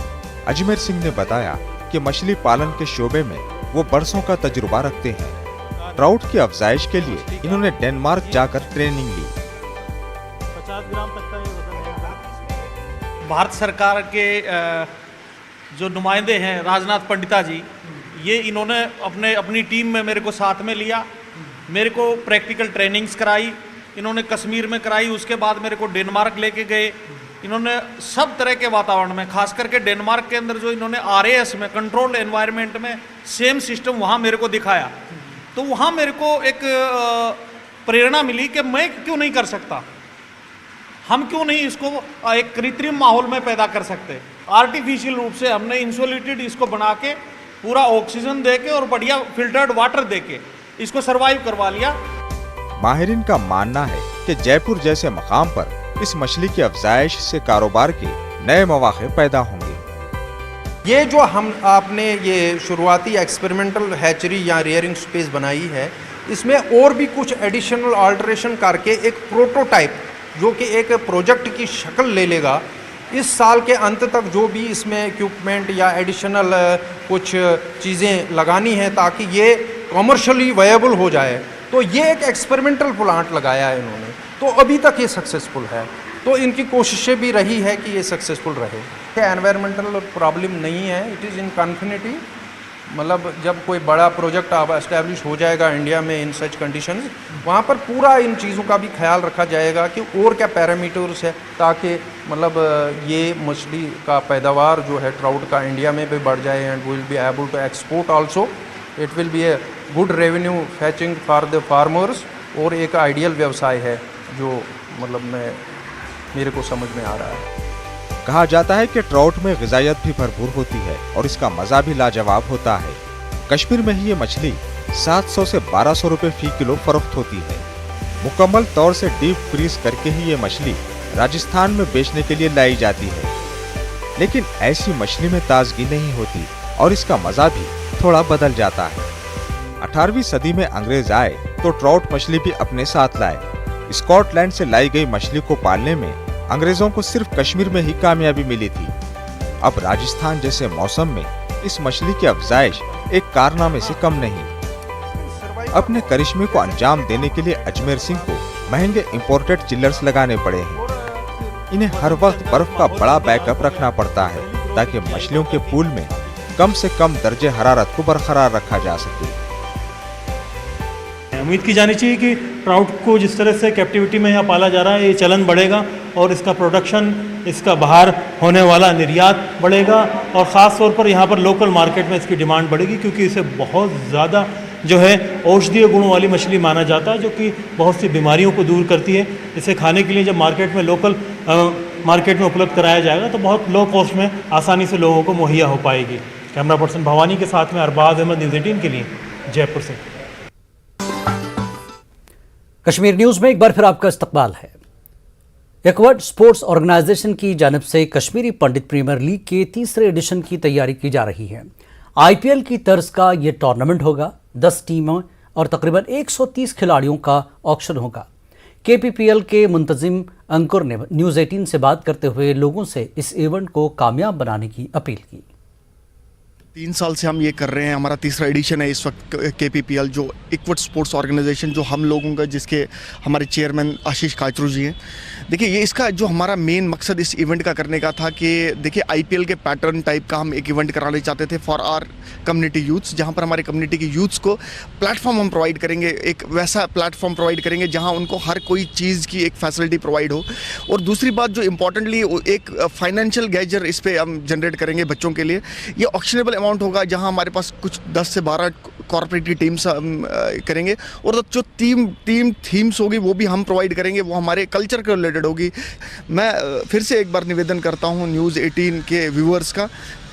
अजमेर सिंह ने बताया कि मछली पालन के शोबे में वो बरसों का तजुर्बा रखते हैं। ट्राउट की अफजाइश के लिए इन्होंने डेनमार्क जाकर ट्रेनिंग ली। 50 ग्राम तक का ये वजन है। भारत सरकार के जो नुमाइंदे हैं राजनाथ पंडिता जी, ये इन्होंने अपनी टीम में मेरे को साथ में लिया, मेरे को प्रैक्टिकल ट्रेनिंग्स कराई, इन्होंने कश्मीर में कराई, उसके बाद मेरे को डेनमार्क लेके गए। इन्होंने सब तरह के वातावरण में, खास करके डेनमार्क के अंदर जो इन्होंने RAS में कंट्रोल एनवायरनमेंट में सेम सिस्टम वहाँ मेरे को दिखाया, तो वहाँ मेरे को एक प्रेरणा मिली कि मैं क्यों नहीं कर सकता, हम क्यों नहीं इसको एक कृत्रिम माहौल में पैदा कर सकते। आर्टिफिशियल रूप से हमने इंसुलेटेड इसको बना के पूरा ऑक्सीजन देके और बढ़िया फिल्टर्ड वाटर देके इसको सरवाइव करवा लिया। माहिरीन का मानना है कि जयपुर जैसे मकाम पर इस मछली की अफजाइश से कारोबार के नए मौके पैदा होंगे। ये जो आपने ये शुरुआती एक्सपेरिमेंटल हैचरी या रेयरिंग स्पेस बनाई है, इसमें और भी कुछ एडिशनल अल्टरेशन करके एक प्रोटोटाइप जो कि एक प्रोजेक्ट की शक्ल ले लेगा, इस साल के अंत तक जो भी इसमें इक्विपमेंट या एडिशनल कुछ चीज़ें लगानी है ताकि ये कमर्शियली वायबल हो जाए, तो ये एक एक्सपेरिमेंटल प्लांट लगाया है इन्होंने। तो अभी तक ये सक्सेसफुल है, तो इनकी कोशिशें भी रही है कि ये सक्सेसफुल रहे। एनवायरमेंटल प्रॉब्लम नहीं है, इट इज़ इन कॉन्फिनिटी। मतलब जब कोई बड़ा प्रोजेक्ट आप एस्टेब्लिश हो जाएगा इंडिया में इन सच कंडीशंस, वहाँ पर पूरा इन चीज़ों का भी ख्याल रखा जाएगा कि और क्या पैरामीटर्स है ताकि मतलब ये मछली का पैदावार जो है ट्राउट का इंडिया में भी बढ़ जाए and will be able to export also. It will be a good revenue fetching for the farmers और एक आइडियल व्यवसाय है जो मतलब मेरे को समझ में आ रहा है। कहा जाता है कि ट्राउट में ग़िज़ाइयत भी भरपूर होती है और इसका मज़ा भी लाजवाब होता है। कश्मीर में ही ये मछली 700 से 1200 रुपए फी किलो फरोख्त होती है। मुकम्मल तौर से डीप फ्रीज करके ही ये मछली राजस्थान में बेचने के लिए लाई जाती है, लेकिन ऐसी मछली में ताजगी नहीं होती और इसका मज़ा भी थोड़ा बदल जाता है। 18वीं सदी में अंग्रेज आए तो ट्राउट मछली भी अपने साथ लाए। स्कॉटलैंड से लाई गई मछली को पालने में अंग्रेजों को सिर्फ कश्मीर में ही कामयाबी मिली थी। अब राजस्थान जैसे मौसम में इस मछली की अफजाइश एक कारनामे से कम नहीं। अपने करिश्मे को अंजाम देने के लिए अजमेर सिंह को महंगे इंपोर्टेड चिल्लर्स लगाने पड़े हैं। इन्हें हर वक्त बर्फ का बड़ा बैकअप रखना पड़ता है ताकि मछलियों के पूल में कम से कम दर्जे हरारत को बरकरार रखा जा सके। उम्मीद की जानी चाहिए कि ट्राउट को जिस तरह से कैप्टिविटी में यहाँ पाला जा रहा है, ये चलन बढ़ेगा और इसका प्रोडक्शन, इसका बाहर होने वाला निर्यात बढ़ेगा और ख़ास तौर पर यहाँ पर लोकल मार्केट में इसकी डिमांड बढ़ेगी, क्योंकि इसे बहुत ज़्यादा जो है औषधीय गुणों वाली मछली माना जाता है, जो कि बहुत सी बीमारियों को दूर करती है। इसे खाने के लिए जब मार्केट में लोकल मार्केट में उपलब्ध कराया जाएगा तो बहुत लो कॉस्ट में आसानी से लोगों को मुहैया हो पाएगी। कैमरा पर्सन भवानी के साथ में अरबाज अहमद, न्यूज़ 18 के लिए जयपुर से। कश्मीर न्यूज में एक बार फिर आपका इस्तकबाल है। एक्वर्ड स्पोर्ट्स ऑर्गेनाइजेशन की जानिब से कश्मीरी पंडित प्रीमियर लीग के तीसरे एडिशन की तैयारी की जा रही है। आईपीएल की तर्ज का यह टूर्नामेंट होगा। 10 टीमों और तकरीबन 130 खिलाड़ियों का ऑक्शन होगा। केपीपीएल के मुंतजिम अंकुर ने न्यूज़ 18 से बात करते हुए लोगों से इस इवेंट को कामयाब बनाने की अपील की। 3 साल से हम ये कर रहे हैं, हमारा तीसरा एडिशन है इस वक्त। केपीपीएल जो इक्विट स्पोर्ट्स ऑर्गेनाइजेशन जो हम लोगों का, जिसके हमारे चेयरमैन आशीष काचरू जी हैं। देखिए, ये इसका जो हमारा मेन मकसद इस इवेंट का करने का था कि देखिए आईपीएल के पैटर्न टाइप का हम एक इवेंट कराना चाहते थे फॉर आवर कम्युनिटी यूथ्स, जहाँ पर हमारे कम्युनिटी के यूथ्स को प्लेटफॉर्म हम प्रोवाइड करेंगे, एक वैसा प्लेटफॉर्म प्रोवाइड करेंगे जहाँ उनको हर कोई चीज़ की एक फैसिलिटी प्रोवाइड हो। और दूसरी बात जो इम्पोर्टेंटली एक फाइनेंशियल गैजर इस पर हम जनरेट करेंगे बच्चों के लिए। ये ऑक्शनेबल अमाउंट होगा, जहाँ हमारे पास कुछ 10 से 12 कॉर्पोरेट की टीम्स करेंगे और जो थीम्स होगी वो भी हम प्रोवाइड करेंगे, वो हमारे कल्चर के रिलेटेड होगी। मैं फिर से एक बार निवेदन करता हूँ न्यूज़ 18 के व्यूअर्स का,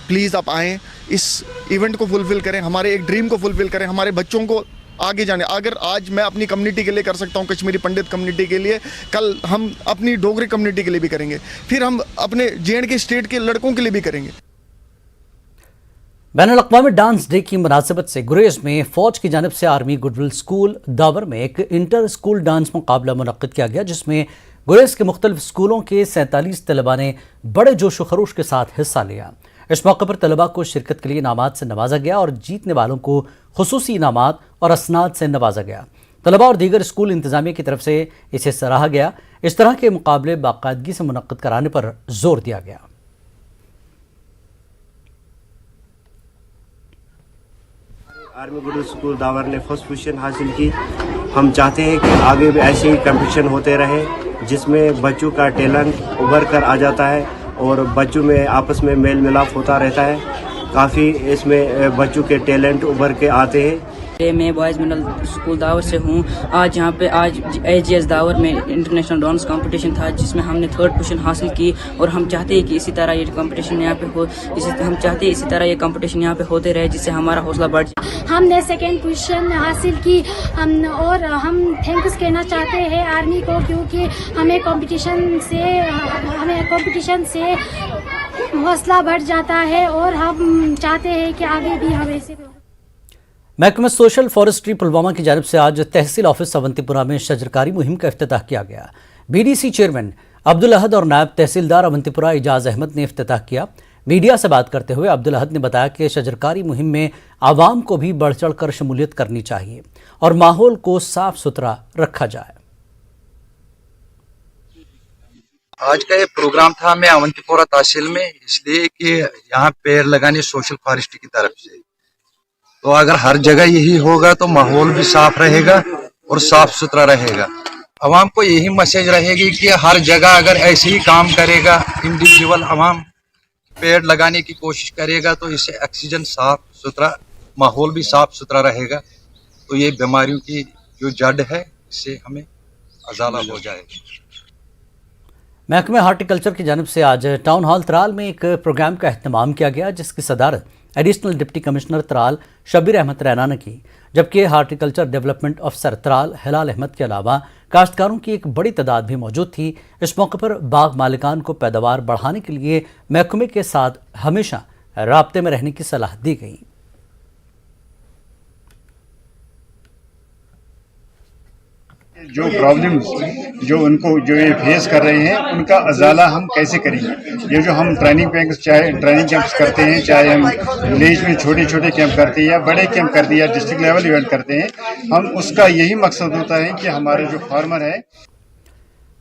प्लीज़ आप आएँ, इस इवेंट को फुलफ़िल करें, हमारे एक ड्रीम को फुलफ़िल करें, हमारे बच्चों को आगे जाने। अगर आज मैं अपनी कम्युनिटी के लिए कर सकता हूँ, कश्मीरी पंडित कम्युनिटी के लिए, कल हम अपनी डोगरी कम्युनिटी के लिए भी करेंगे, फिर हम अपने JNK स्टेट के लड़कों के लिए भी करेंगे। बैनुल-अक़वामी डांस डे की मुनासिबत से गुरेज में फौज की जानिब से आर्मी गुडविल स्कूल दावर में एक इंटर स्कूल डांस मुकाबला मुनक्किद किया गया, जिसमें गुरेज के मुख्तलिफ स्कूलों के 47 तलबा ने बड़े जोश व खरोश के साथ हिस्सा लिया। इस मौके पर तलबा को शिरकत के लिए इनामात से नवाजा गया और जीतने वालों को खुसूसी इनामात और असनाद से नवाजा गया। तलबा और दीगर स्कूल इंतजामिया की तरफ से इसे सराहा गया। इस तरह के मुकाबले बाकायदगी से मुनक्किद कराने पर जोर दिया गया। आर्मी गुडविल स्कूल दावर ने फर्स्ट पोजीशन हासिल की। हम चाहते हैं कि आगे भी ऐसे ही कंपटीशन होते रहे, जिसमें बच्चों का टैलेंट उभर कर आ जाता है और बच्चों में आपस में मेल मिलाप होता रहता है। काफ़ी इसमें बच्चों के टैलेंट उभर के आते हैं। मैं बॉयज़ मिडल स्कूल दावर से हूँ। आज यहाँ पे AGS दावर में इंटरनेशनल डांस कंपटीशन था, जिसमें हमने 3rd पोजीशन हासिल की और हम चाहते हैं कि इसी तरह ये कंपटीशन यहाँ पे हो, हम चाहते हैं इसी तरह ये कंपटीशन यहाँ पे होते रहे, जिससे हमारा हौसला बढ़ जाए। हमने 2nd पोजीशन हासिल की और हम थैंक्स कहना चाहते हैं आर्मी को, क्योंकि हमें कंपटीशन से हौसला बढ़ जाता है और हम चाहते हैं कि आगे भी हम ऐसे। महकमा सोशल फॉरेस्ट्री पुलवामा की जानिब से आज तहसील ऑफिस अवंतीपुरा में शजरकारी मुहिम का इफ्तिताह किया गया। BDC चेयरमैन अब्दुल अहद और नायब तहसीलदार अवंतीपुरा इजाज अहमद ने इफ्तिताह किया। मीडिया से बात करते हुए अब्दुल अहद ने बताया कि शजरकारी मुहिम में आवाम को भी बढ़ चढ़ कर शमूलियत करनी चाहिए और माहौल को साफ सुथरा रखा जाए। आज का ये प्रोग्राम था मैं अवंतीपुरा तहसील में, इसलिए कि यहाँ पेड़ लगाने सोशल फॉरेस्ट्री की तरफ से, तो अगर हर जगह यही होगा तो माहौल भी साफ रहेगा और साफ सुथरा रहेगा। आवाम को यही मैसेज रहेगी कि हर जगह अगर ऐसे ही काम करेगा, इंडिविजुअल आवाम पेड़ लगाने की कोशिश करेगा, तो इससे ऑक्सीजन साफ सुथरा, माहौल भी साफ सुथरा रहेगा, तो ये बीमारियों की जो जड़ है इससे हमें अजाला हो जाएगा। महकमे हार्टिकल्चर की जानिब से आज टाउन हॉल त्राल में एक प्रोग्राम का एहतमाम किया गया, जिसकी सदारत additional deputy commissioner Tral Shabbir Ahmad Raina ने की, जबकि हार्टिकल्चर डेवलपमेंट अफसर त्राल हिलाल अहमद के अलावा काश्तकारों की एक बड़ी तादाद भी मौजूद थी। इस मौके पर बाग मालिकान को पैदावार बढ़ाने के लिए महकमे के साथ हमेशा राब्ते में रहने की सलाह दी गई। जो प्रॉब्लम्स जो उनको जो ये फेस कर रहे हैं उनका अजाला हम कैसे करेंगे। ये जो हम ट्रेनिंग कैंप्स करते हैं, चाहे हम विलेज में छोटे छोटे कैंप करते हैं या बड़े कैंप करते हैं या डिस्ट्रिक्ट लेवल इवेंट करते हैं, हम उसका यही मकसद होता है कि हमारे जो फार्मर है।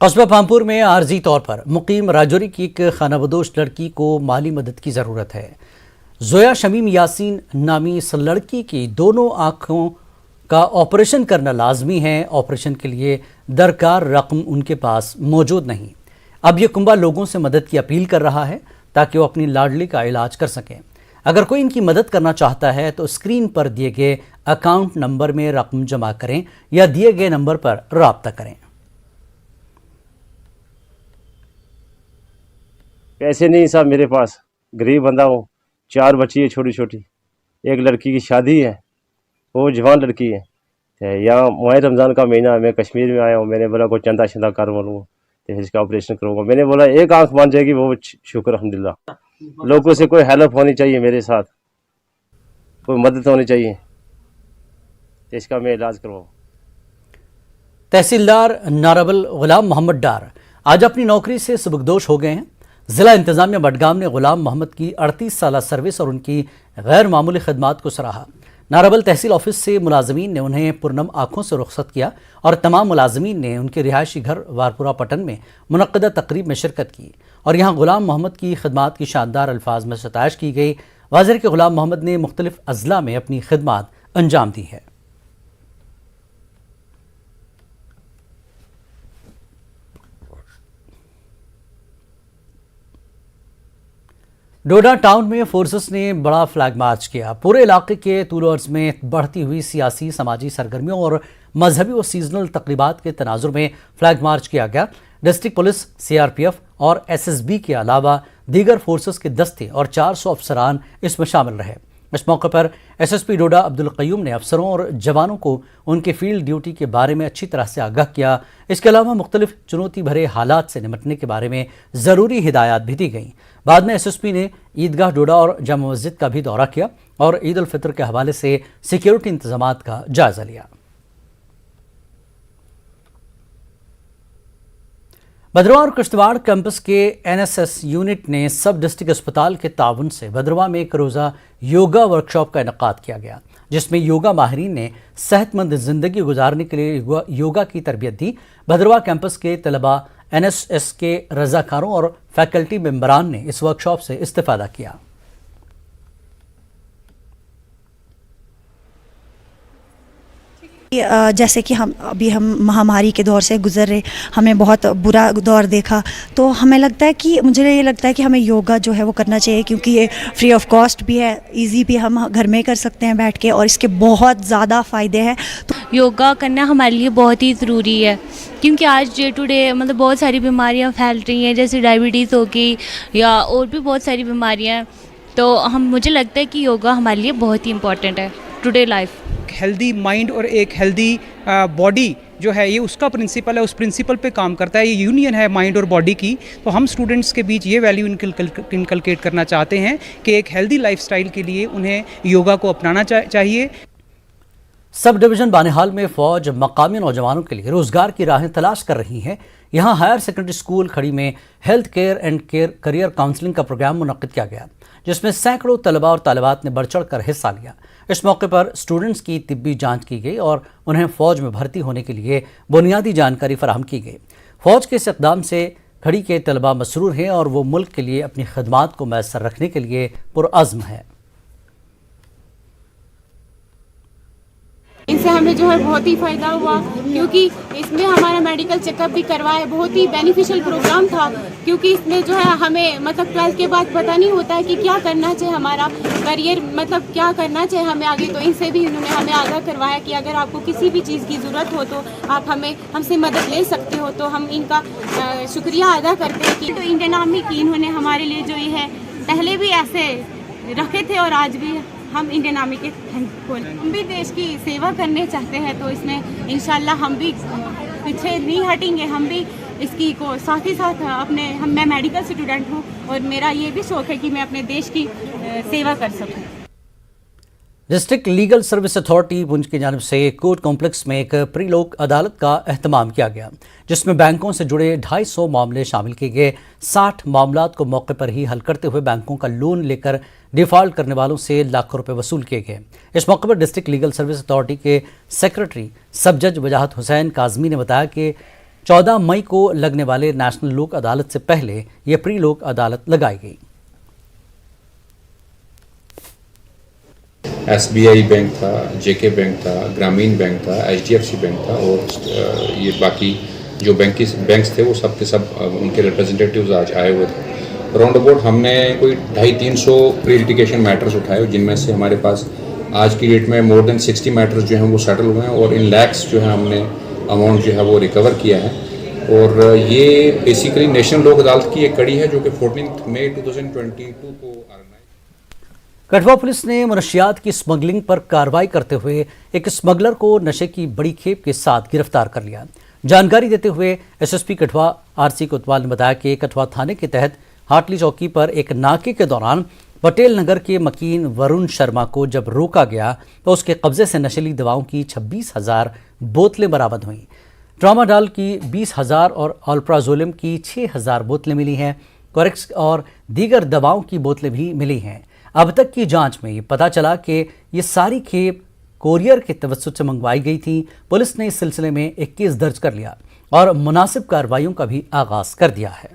कस्बा पामपुर में आर्जी तौर पर मुकीम राजौरी की एक खानाबदोश लड़की को माली मदद की ज़रूरत है। जोया शमीम यासीन नामी इस लड़की की दोनों आँखों का ऑपरेशन करना लाजमी है। ऑपरेशन के लिए दरकार रकम उनके पास मौजूद नहीं। अब ये कुंबा लोगों से मदद की अपील कर रहा है ताकि वो अपनी लाडली का इलाज कर सकें। अगर कोई इनकी मदद करना चाहता है तो स्क्रीन पर दिए गए अकाउंट नंबर में रकम जमा करें या दिए गए नंबर पर राब्ता करें। पैसे नहीं साहब मेरे पास, गरीब बंदा हूँ, 4 बच्ची है छोटी छोटी, एक लड़की की शादी है, वो जवान लड़की है। यहाँ माह रमज़ान का महीना, मैं कश्मीर में आया हूँ, मैंने बोला कोई चंदा शंदा कर लूँगा तो इसका ऑपरेशन करूँगा। मैंने बोला एक आंख बन जाएगी, वो शुक्र अल्हम्दुलिल्लाह। लोगों से कोई हेल्प होनी चाहिए, मेरे साथ कोई मदद होनी चाहिए तो इसका मैं इलाज करवाऊँ। तहसीलदार नाराबल गुलाम मोहम्मद डार आज अपनी नौकरी से सुबकदोश हो गए हैं। ज़िला इंतज़ामिया बडगाम ने गुलाम मोहम्मद की 38 साल सर्विस और उनकी गैर मामूली खदमात को सराहा। नाराबल तहसील ऑफिस से मुलाजमीन ने उन्हें पुरनम आँखों से रुखसत किया और तमाम मुलाजमीन ने उनके रिहायशी घर वारपुरा पटन में मुनक्कदा तकरीब में शिरकत की और यहाँ गुलाम मोहम्मद की खदमात की शानदार अल्फाज में सताइश की गई। वाज़िर के गुलाम मोहम्मद ने मुख्तलिफ अजला में अपनी खदमात अंजाम दी है। डोडा टाउन में फोर्सेस ने बड़ा फ्लैग मार्च किया। पूरे इलाके के तूल अर्ज में बढ़ती हुई सियासी समाजी सरगर्मियों और मजहबी और सीजनल तकरीबात के तनाजुर में फ्लैग मार्च किया गया। डिस्ट्रिक्ट पुलिस, CRPF और SSB के अलावा दीगर फोर्सेस के दस्ते और 400 अफसरान इसमें शामिल रहे। इस मौके पर SSP डोडा अब्दुल क़य्यूम ने अफसरों और जवानों को उनके फील्ड ड्यूटी के बारे में अच्छी तरह से आगाह किया। इसके अलावा मुख्तलिफ चुनौती भरे हालात से निपटने के बारे में ज़रूरी हिदायत भी दी गई। बाद में SSP ने ईदगाह डोडा और जामा मस्जिद का भी दौरा किया और ईद उल फितर के हवाले से सिक्योरिटी इंतजामात का जायजा लिया। भद्रवाह और किश्तवाड़ कैंपस के NSS यूनिट ने सब डिस्ट्रिक्ट अस्पताल के ताउन से भद्रवाह में एक रोज़ा योगा वर्कशॉप का इनेकाद किया गया, जिसमें योगा माहिरीन ने सेहतमंद ज़िंदगी गुजारने के लिए योगा की तरबियत दी। भद्रवाह कैंपस के तलबा, NSS के रज़ाकारों और फैकल्टी मेंबरान ने इस वर्कशॉप से इस्तेफादा किया। जैसे कि हम महामारी के दौर से गुजर रहे, हमने बहुत बुरा दौर देखा, तो हमें लगता है कि मुझे ये लगता है कि हमें योगा जो है वो करना चाहिए, क्योंकि ये फ्री ऑफ कॉस्ट भी है, इजी भी, हम घर में कर सकते हैं बैठ के और इसके बहुत ज़्यादा फ़ायदे हैं। तो योगा करना हमारे लिए बहुत ही ज़रूरी है, क्योंकि आज डे टू डे मतलब बहुत सारी बीमारियाँ फैल रही हैं, जैसे डायबिटीज़ हो गई या और भी बहुत सारी बीमारियाँ हैं। तो मुझे लगता है कि योगा हमारे लिए बहुत ही इम्पॉर्टेंट है टुडे लाइफ। हेल्दी माइंड और एक हेल्दी बॉडी जो है, ये उसका प्रिंसिपल है, उस प्रिंसिपल पे काम करता है। ये यूनियन है माइंड और बॉडी की। तो हम स्टूडेंट्स के बीच ये वैल्यू इनकलकेट करना चाहते हैं कि एक हेल्दी लाइफस्टाइल के लिए उन्हें योगा को अपनाना चाहिए। सब डिवीज़न बानिहाल में फ़ौज मकामी नौजवानों के लिए रोज़गार की राहें तलाश कर रही है। यहाँ हायर सेकेंडरी स्कूल खड़ी में health care and career counselling का प्रोग्राम मुनक्किद किया गया, जिसमें सैकड़ों तलबा और तालिबात ने बढ़ चढ़ कर हिस्सा लिया। इस मौके पर स्टूडेंट्स की तिब्बी जांच की गई और उन्हें फ़ौज में भर्ती होने के लिए बुनियादी जानकारी फराहम की गई। फ़ौज के इस इक़दाम से खड़ी के तलबा मसरूर हैं और वो मुल्क के लिए अपनी खदमात को मैसर रखने के लिए पुरअज़्म है। इनसे हमें जो है बहुत ही फ़ायदा हुआ, क्योंकि इसमें हमारा मेडिकल चेकअप भी करवाया। बहुत ही बेनिफिशियल प्रोग्राम था, क्योंकि इसमें जो है हमें मतलब 12th के बाद पता नहीं होता है कि क्या करना चाहिए, हमारा करियर मतलब क्या करना चाहिए हमें आगे। तो इनसे भी इन्होंने हमें आगाह करवाया कि अगर आपको किसी भी चीज़ की ज़रूरत हो तो आप हमसे मदद ले सकते हो। तो हम इनका शुक्रिया अदा करते हैं कि तो इंडियन आर्मी की इन्होंने हमारे लिए जो ये है पहले भी ऐसे रखे थे और आज भी हम इंडियन आर्मी के थैंकफुल। हम भी देश की सेवा करने चाहते हैं, तो इसमें इंशाल्लाह हम भी पीछे नहीं हटेंगे। हम भी इसकी को साथ ही साथ मैं मेडिकल स्टूडेंट हूँ और मेरा ये भी शौक़ है कि मैं अपने देश की सेवा कर सकूँ। District legal service authority Poonch की जानिब से कोर्ट कॉम्प्लेक्स में एक प्री लोक अदालत का एहतमाम किया गया, जिसमें बैंकों से जुड़े 250 मामले शामिल किए गए। 60 मामलात को मौके पर ही हल करते हुए बैंकों का लोन लेकर डिफॉल्ट करने वालों से लाखों रुपए वसूल किए गए। इस मौके पर डिस्ट्रिक्ट लीगल सर्विस अथॉरिटी के सेक्रेटरी सब जज वजाहत हुसैन काजमी ने बताया कि 14 मई को लगने वाले नेशनल लोक अदालत से पहले ये प्री लोक अदालत लगाई गई। SBI बैंक था, JK बैंक था, ग्रामीण बैंक था, HDFC बैंक था और ये बाकी जो बैंक्स थे वो सब के सब उनके रिप्रेजेंटेटिव्स आज आए हुए थे। राउंड अबाउट हमने कोई 250-300 प्री लिटिगेशन मैटर्स उठाए, जिनमें से हमारे पास आज की डेट में मोर देन 60 मैटर्स जो हैं वो सेटल हुए हैं और इन लैक्स जो है हमने अमाउंट जो है वो रिकवर किया है। और ये बेसिकली नेशनल लोक अदालत की एक कड़ी है जो कि 14 मई 2022 को कठुआ पुलिस ने मनशियात की स्मगलिंग पर कार्रवाई करते हुए एक स्मगलर को नशे की बड़ी खेप के साथ गिरफ्तार कर लिया। जानकारी देते हुए एसएसपी कठुआ आरसी कोतवाल ने बताया कि कठुआ थाने के तहत हाटली चौकी पर एक नाके के दौरान पटेल नगर के मकीन वरुण शर्मा को जब रोका गया तो उसके कब्जे से नशीली दवाओं की 26,000 बोतलें बरामद हुई। ट्रामाडॉल की 20,000 और अल्प्राजोलम की 6,000 बोतलें मिली हैं। कोरेक्स और दीगर दवाओं की बोतलें भी मिली हैं। अब तक की जांच में ये पता चला कि ये सारी खेप कोरियर के तवज्जुह से मंगवाई गई थी। पुलिस ने इस सिलसिले में एक केस दर्ज कर लिया और मुनासिब कार्रवाइयों का भी आगाज कर दिया है।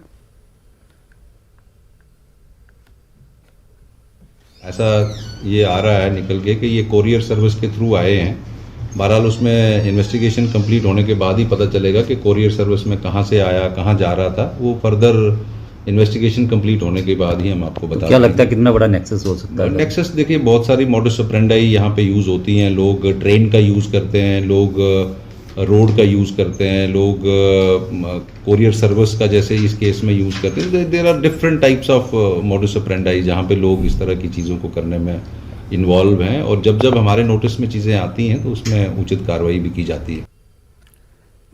ऐसा ये आ रहा है निकल के कि ये कोरियर सर्विस के थ्रू आए हैं। बहरहाल उसमें इन्वेस्टिगेशन कंप्लीट होने के बाद ही पता चलेगा कि कोरियर सर्विस में कहाँ से आया, कहाँ जा रहा था। वो फर्दर इन्वेस्टिगेशन कंप्लीट होने के बाद ही हम आपको बता। क्या लगता है कितना बड़ा नेक्सस हो सकता है? नेक्सस देखिए बहुत सारी मॉडस ऑपरेंडाई यहाँ पे यूज़ होती हैं। लोग ट्रेन का यूज़ करते हैं, लोग रोड का यूज़ करते हैं, लोग कोरियर सर्विस का जैसे इस केस में यूज़ करते हैं। There are different types of modus operandi जहाँ पे लोग इस तरह की चीज़ों को करने में इन्वॉल्व हैं और जब हमारे नोटिस में चीज़ें आती हैं तो उसमें उचित कार्रवाई भी की जाती है।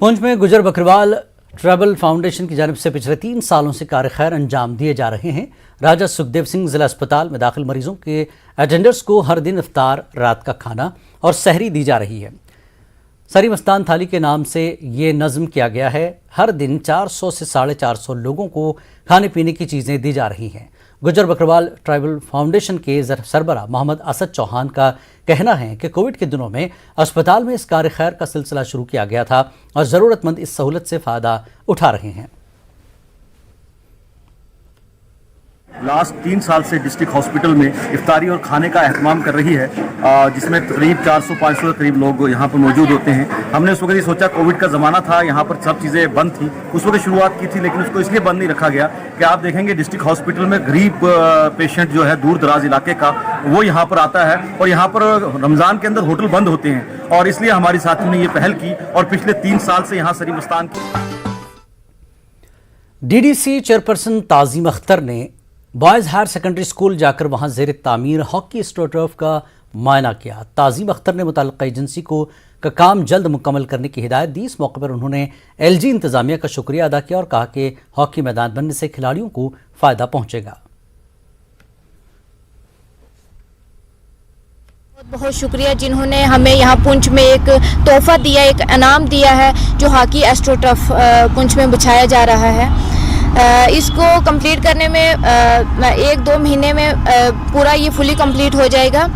पुंछ में गुजर बकरवाल ट्रैवल फाउंडेशन की जानिब से पिछले 3 सालों से कार्य खैर अंजाम दिए जा रहे हैं। राजा सुखदेव सिंह जिला अस्पताल में दाखिल मरीजों के अटेंडर्स को हर दिन इफ्तार, रात का खाना और सहरी दी जा रही है। सरी मस्तान थाली के नाम से ये नज़्म किया गया है। हर दिन 400 से 450 लोगों को खाने पीने की चीज़ें दी जा रही हैं। गुजर बकरवाल ट्राइबल फाउंडेशन के सरबराह मोहम्मद असद चौहान का कहना है कि कोविड के दिनों में अस्पताल में इस कार्य खैर का सिलसिला शुरू किया गया था और ज़रूरतमंद इस सहूलत से फ़ायदा उठा रहे हैं। लास्ट 3 साल से डिस्ट्रिक्ट हॉस्पिटल में इफ्तारी और खाने का एहतमाम कर रही है, जिसमें तकरीब 400-500 के करीब लोग यहाँ पर मौजूद होते हैं। हमने उस वक्त ये सोचा, कोविड का ज़माना था, यहाँ पर सब चीज़ें बंद थी, उस वक्त शुरुआत की थी, लेकिन उसको इसलिए बंद नहीं रखा गया कि आप देखेंगे डिस्ट्रिक्ट हॉस्पिटल में गरीब पेशेंट जो है दूर दराज इलाके का, वो यहाँ पर आता है और यहाँ पर रमज़ान के अंदर होटल बंद होते हैं और इसलिए हमारी साथियों ने ये पहल की और पिछले 3 साल से यहाँ सरी मस्तान DDC चेयरपर्सन ताज़ीम अख्तर ने बॉयज़ हायर सेकेंडरी स्कूल जाकर वहां ज़ेर तामीर हॉकी स्ट्रोटर्फ का मायना किया। ताज़ीम अख्तर ने मुतल्लिक़ा एजेंसी को का काम जल्द मुकम्मल करने की हिदायत दी। इस मौके पर उन्होंने LG इंतज़ामिया का शुक्रिया अदा किया और कहा कि हॉकी मैदान बनने से खिलाड़ियों को फ़ायदा पहुँचेगा। बहुत शुक्रिया जिन्होंने हमें यहाँ पुंछ में एक तोहफा दिया, एक इनाम दिया है जो हॉकी एस्ट्रोटर्फ पुंछ में बिछाया जा रहा है। इसको कंप्लीट करने में 1-2 महीने में पूरा ये फुली कंप्लीट हो जाएगा।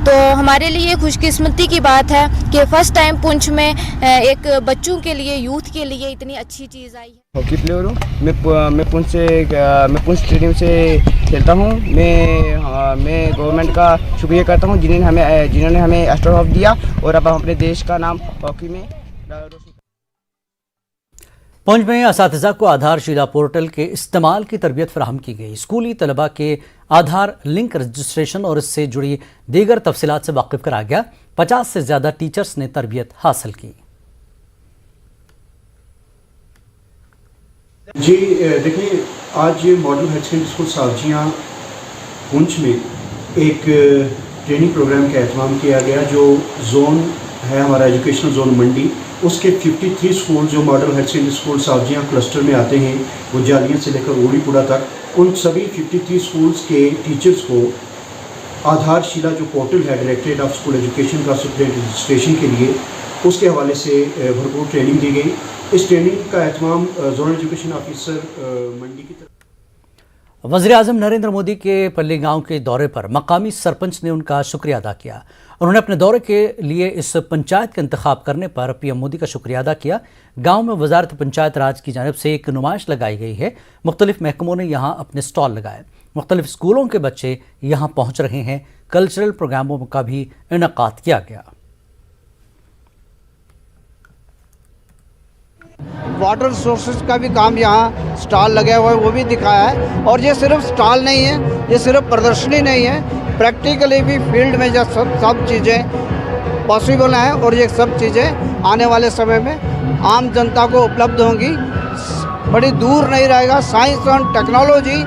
तो हमारे लिए खुशकिस्मती की बात है कि फ़र्स्ट टाइम पुंछ में एक बच्चों के लिए, यूथ के लिए इतनी अच्छी चीज़ आई है। हॉकी प्लेयर हूँ मैं पुंछ स्टेडियम से खेलता हूँ। मैं गवर्नमेंट का शुक्रिया करता हूँ जिन्होंने हमें एस्ट्रोटर्फ दिया और अब हम अपने देश का नाम हॉकी में। पुंछ में असातिज़ा को आधारशिला पोर्टल के इस्तेमाल की तरबियत फराहम की गई। स्कूली तलबा के आधार लिंक रजिस्ट्रेशन और इससे जुड़ी दीगर तफसीलात से वाकिफ कराया गया। 50 से ज़्यादा टीचर्स ने तरबियत हासिल की। जी देखिए, आज model higher secondary school Sawjian Poonch में एक ट्रेनिंग प्रोग्राम का एहतमाम किया गया। जो जोन है हमारा एजुकेशनल जोन मंडी, उसके 53 स्कूल जो model higher secondary school Sawjian cluster में आते हैं, वो जालियन से लेकर ओड़ीपुरा तक, उन सभी 53 स्कूल्स के टीचर्स को आधारशिला जो पोर्टल है डायरेक्टरेट ऑफ स्कूल एजुकेशन का स्टूडेंट रजिस्ट्रेशन के लिए, उसके हवाले से भरपूर ट्रेनिंग दी गई। इस ट्रेनिंग का एहतमाम जोनल एजुकेशन ऑफिसर मंडी की तरफ। वज़ीर-ए-आज़म नरेंद्र मोदी के पल्ली गांव के दौरे पर मकामी सरपंच ने उनका शुक्रिया अदा किया। उन्होंने अपने दौरे के लिए इस पंचायत का इंतखाब करने पर पीएम मोदी का शुक्रिया अदा किया। गांव में वजारत पंचायत राज की जानिब से एक नुमाइश लगाई गई है। मुख्तलिफ महकमों ने यहाँ अपने स्टॉल लगाए। मुख्तलिफ स्कूलों के बच्चे यहाँ पहुँच रहे हैं। कल्चरल प्रोग्रामों का भी इनेकाद किया गया। वाटर सोर्सेज का भी काम यहाँ स्टॉल लगे हुए हैं, वो भी दिखाया है। और ये सिर्फ स्टॉल नहीं है, ये सिर्फ प्रदर्शनी नहीं है, प्रैक्टिकली भी फील्ड में जो सब चीज़ें पॉसिबल हैं और ये सब चीज़ें आने वाले समय में आम जनता को उपलब्ध होंगी। बड़ी दूर नहीं रहेगा। साइंस और टेक्नोलॉजी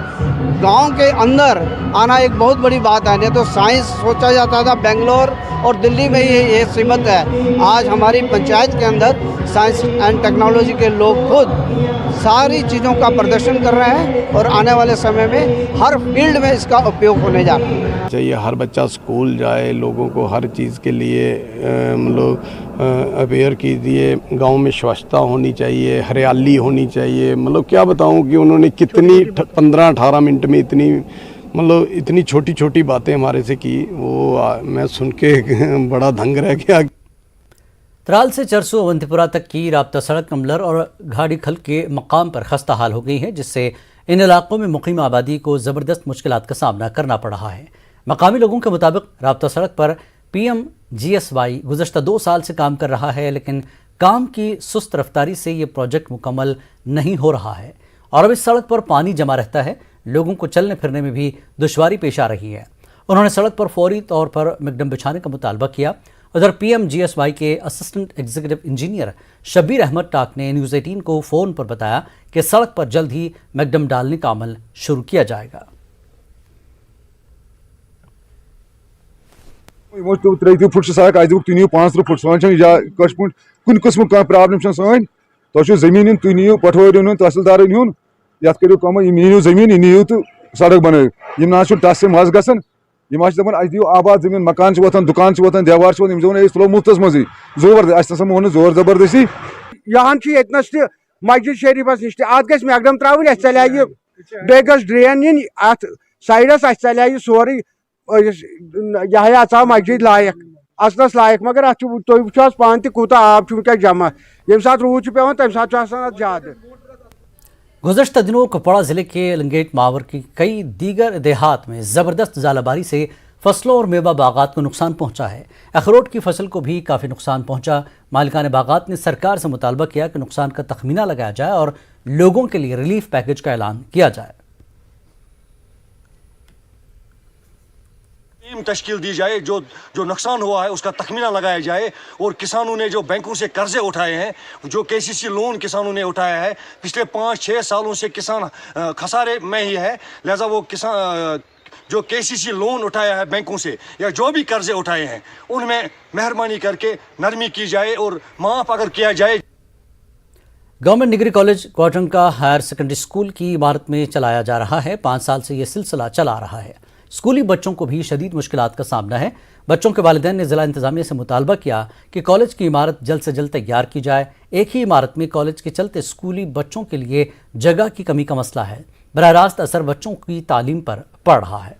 गांव के अंदर आना एक बहुत बड़ी बात है। नहीं तो साइंस सोचा जाता था बेंगलोर और दिल्ली में ही ये सीमित है। आज हमारी पंचायत के अंदर साइंस एंड टेक्नोलॉजी के लोग खुद सारी चीज़ों का प्रदर्शन कर रहे हैं और आने वाले समय में हर फील्ड में इसका उपयोग होने जा रहा है। चाहिए हर बच्चा स्कूल जाए, लोगों को हर चीज़ के लिए मतलब अवेयर कीजिए। गांव में स्वच्छता होनी चाहिए, हरियाली होनी चाहिए। मतलब क्या बताऊं कि उन्होंने कितनी 15-18 मिनट में इतनी छोटी छोटी बातें हमारे से की, वो मैं सुन के बड़ा दंग रह गया। त्राल से चरसू अवंतीपुरा तक की राब्ता सड़क कमलर और घाड़ी खल के मकाम पर खस्ता हाल हो गई है, जिससे इन इलाकों में मुकीम आबादी को ज़बरदस्त मुश्किलात का सामना करना पड़ रहा है। मकामी लोगों के मुताबिक राब्ता सड़क पर PMGSY गुज़श्ता 2 साल से काम कर रहा है, लेकिन काम की सुस्त रफ्तारी से ये प्रोजेक्ट मुकम्मल नहीं हो रहा है और अब इस सड़क पर पानी जमा रहता है। लोगों को चलने फिरने में भी दुश्वारी पेश आ रही है। उन्होंने सड़क पर फौरी तौर पर मैकडम बिछाने का मुतालबा किया। उधर PMGSY के assistant executive engineer Shabbir Ahmed Tak ने न्यूज़ 18 को फ़ोन पर बताया कि सड़क पर जल्द ही मैकडम डालने का अमल शुरू किया जाएगा। फुट सड़क आज तुम 5 फुट सोन कुन किस्म का प्रॉब्लम सोन तो जमीन तुम नीव पटवारी तहसीलदार नुन ये करो कम मीनू जमीन नीव तो सड़क बनो ना टस से मज ग दपान अस दियो आबाद जमीन मकान वोतान दुकान वोतान देवार वो तुलो मुफ्त मजी जोर मोह जोर जबरदस्ती यहाँ यस मस्जिद शरीफस नश अत ग मैकडम त्रा चल बे ड्रेन इन अत साइडस चल सोरे यह अचा मस्जिद लायक असलस लायक मगर अत तुम पान तूत आब वनक जमा ये सात रूद पे तम सात ज्यादा। गुज़श्ता दिनों कुपवाड़ा ज़िले के लंगेट मावर की कई दीगर देहात में ज़बरदस्त ज़ालाबारी से फसलों और मेवा बागात को नुकसान पहुंचा है। अखरोट की फसल को भी काफ़ी नुकसान पहुंचा। मालिकान बागात ने सरकार से मुतालबा किया कि नुकसान का तखमीना लगाया जाए और लोगों के लिए रिलीफ पैकेज का ऐलान किया जाए। टीम तश्कील दी जाए, जो नुकसान हुआ है उसका तखमीना लगाया जाए और किसानों ने जो बैंकों से कर्जे उठाए हैं, जो KCC लोन किसानों ने उठाया है, पिछले 5-6 सालों से किसान खसारे में ही है। लिहाजा वो किसान जो KCC लोन उठाया है बैंकों से या जो भी कर्जे उठाए हैं उनमें मेहरबानी करके नरमी की जाए और माफ़ अगर किया जाए। गवर्नमेंट डिग्री कॉलेज क्वार्टरंका हायर सेकेंडरी स्कूल की इमारत में चलाया जा रहा है। 5 साल से ये सिलसिला चला आ रहा है। स्कूली बच्चों को भी शदीद मुश्किलात का सामना है। बच्चों के वालिदैन ने ज़िला इंतज़ामिया से मुतालबा किया कि कॉलेज की इमारत जल्द से जल्द तैयार की जाए। एक ही इमारत में कॉलेज के चलते स्कूली बच्चों के लिए जगह की कमी का मसला है। बराह रास्त असर बच्चों की तालीम पर पड़ रहा है।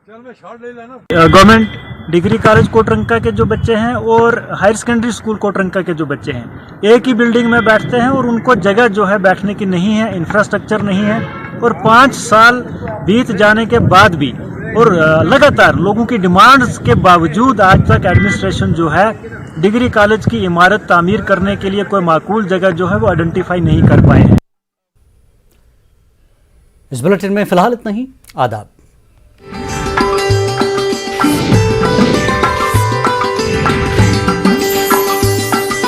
गवर्नमेंट डिग्री कॉलेज कोटरंका के जो बच्चे हैं और हायर सेकेंडरी स्कूल कोटरंका के जो बच्चे हैं एक ही बिल्डिंग में बैठते हैं और उनको जगह जो है बैठने की नहीं है, इंफ्रास्ट्रक्चर नहीं है। और 5 साल बीत जाने के बाद भी और लगातार लोगों की डिमांड्स के बावजूद आज तक एडमिनिस्ट्रेशन जो है डिग्री कॉलेज की इमारत तामीर करने के लिए कोई माकूल जगह जो है वो आइडेंटिफाई नहीं कर पाए हैं। इस बुलेटिन में फिलहाल इतना ही। आदाब।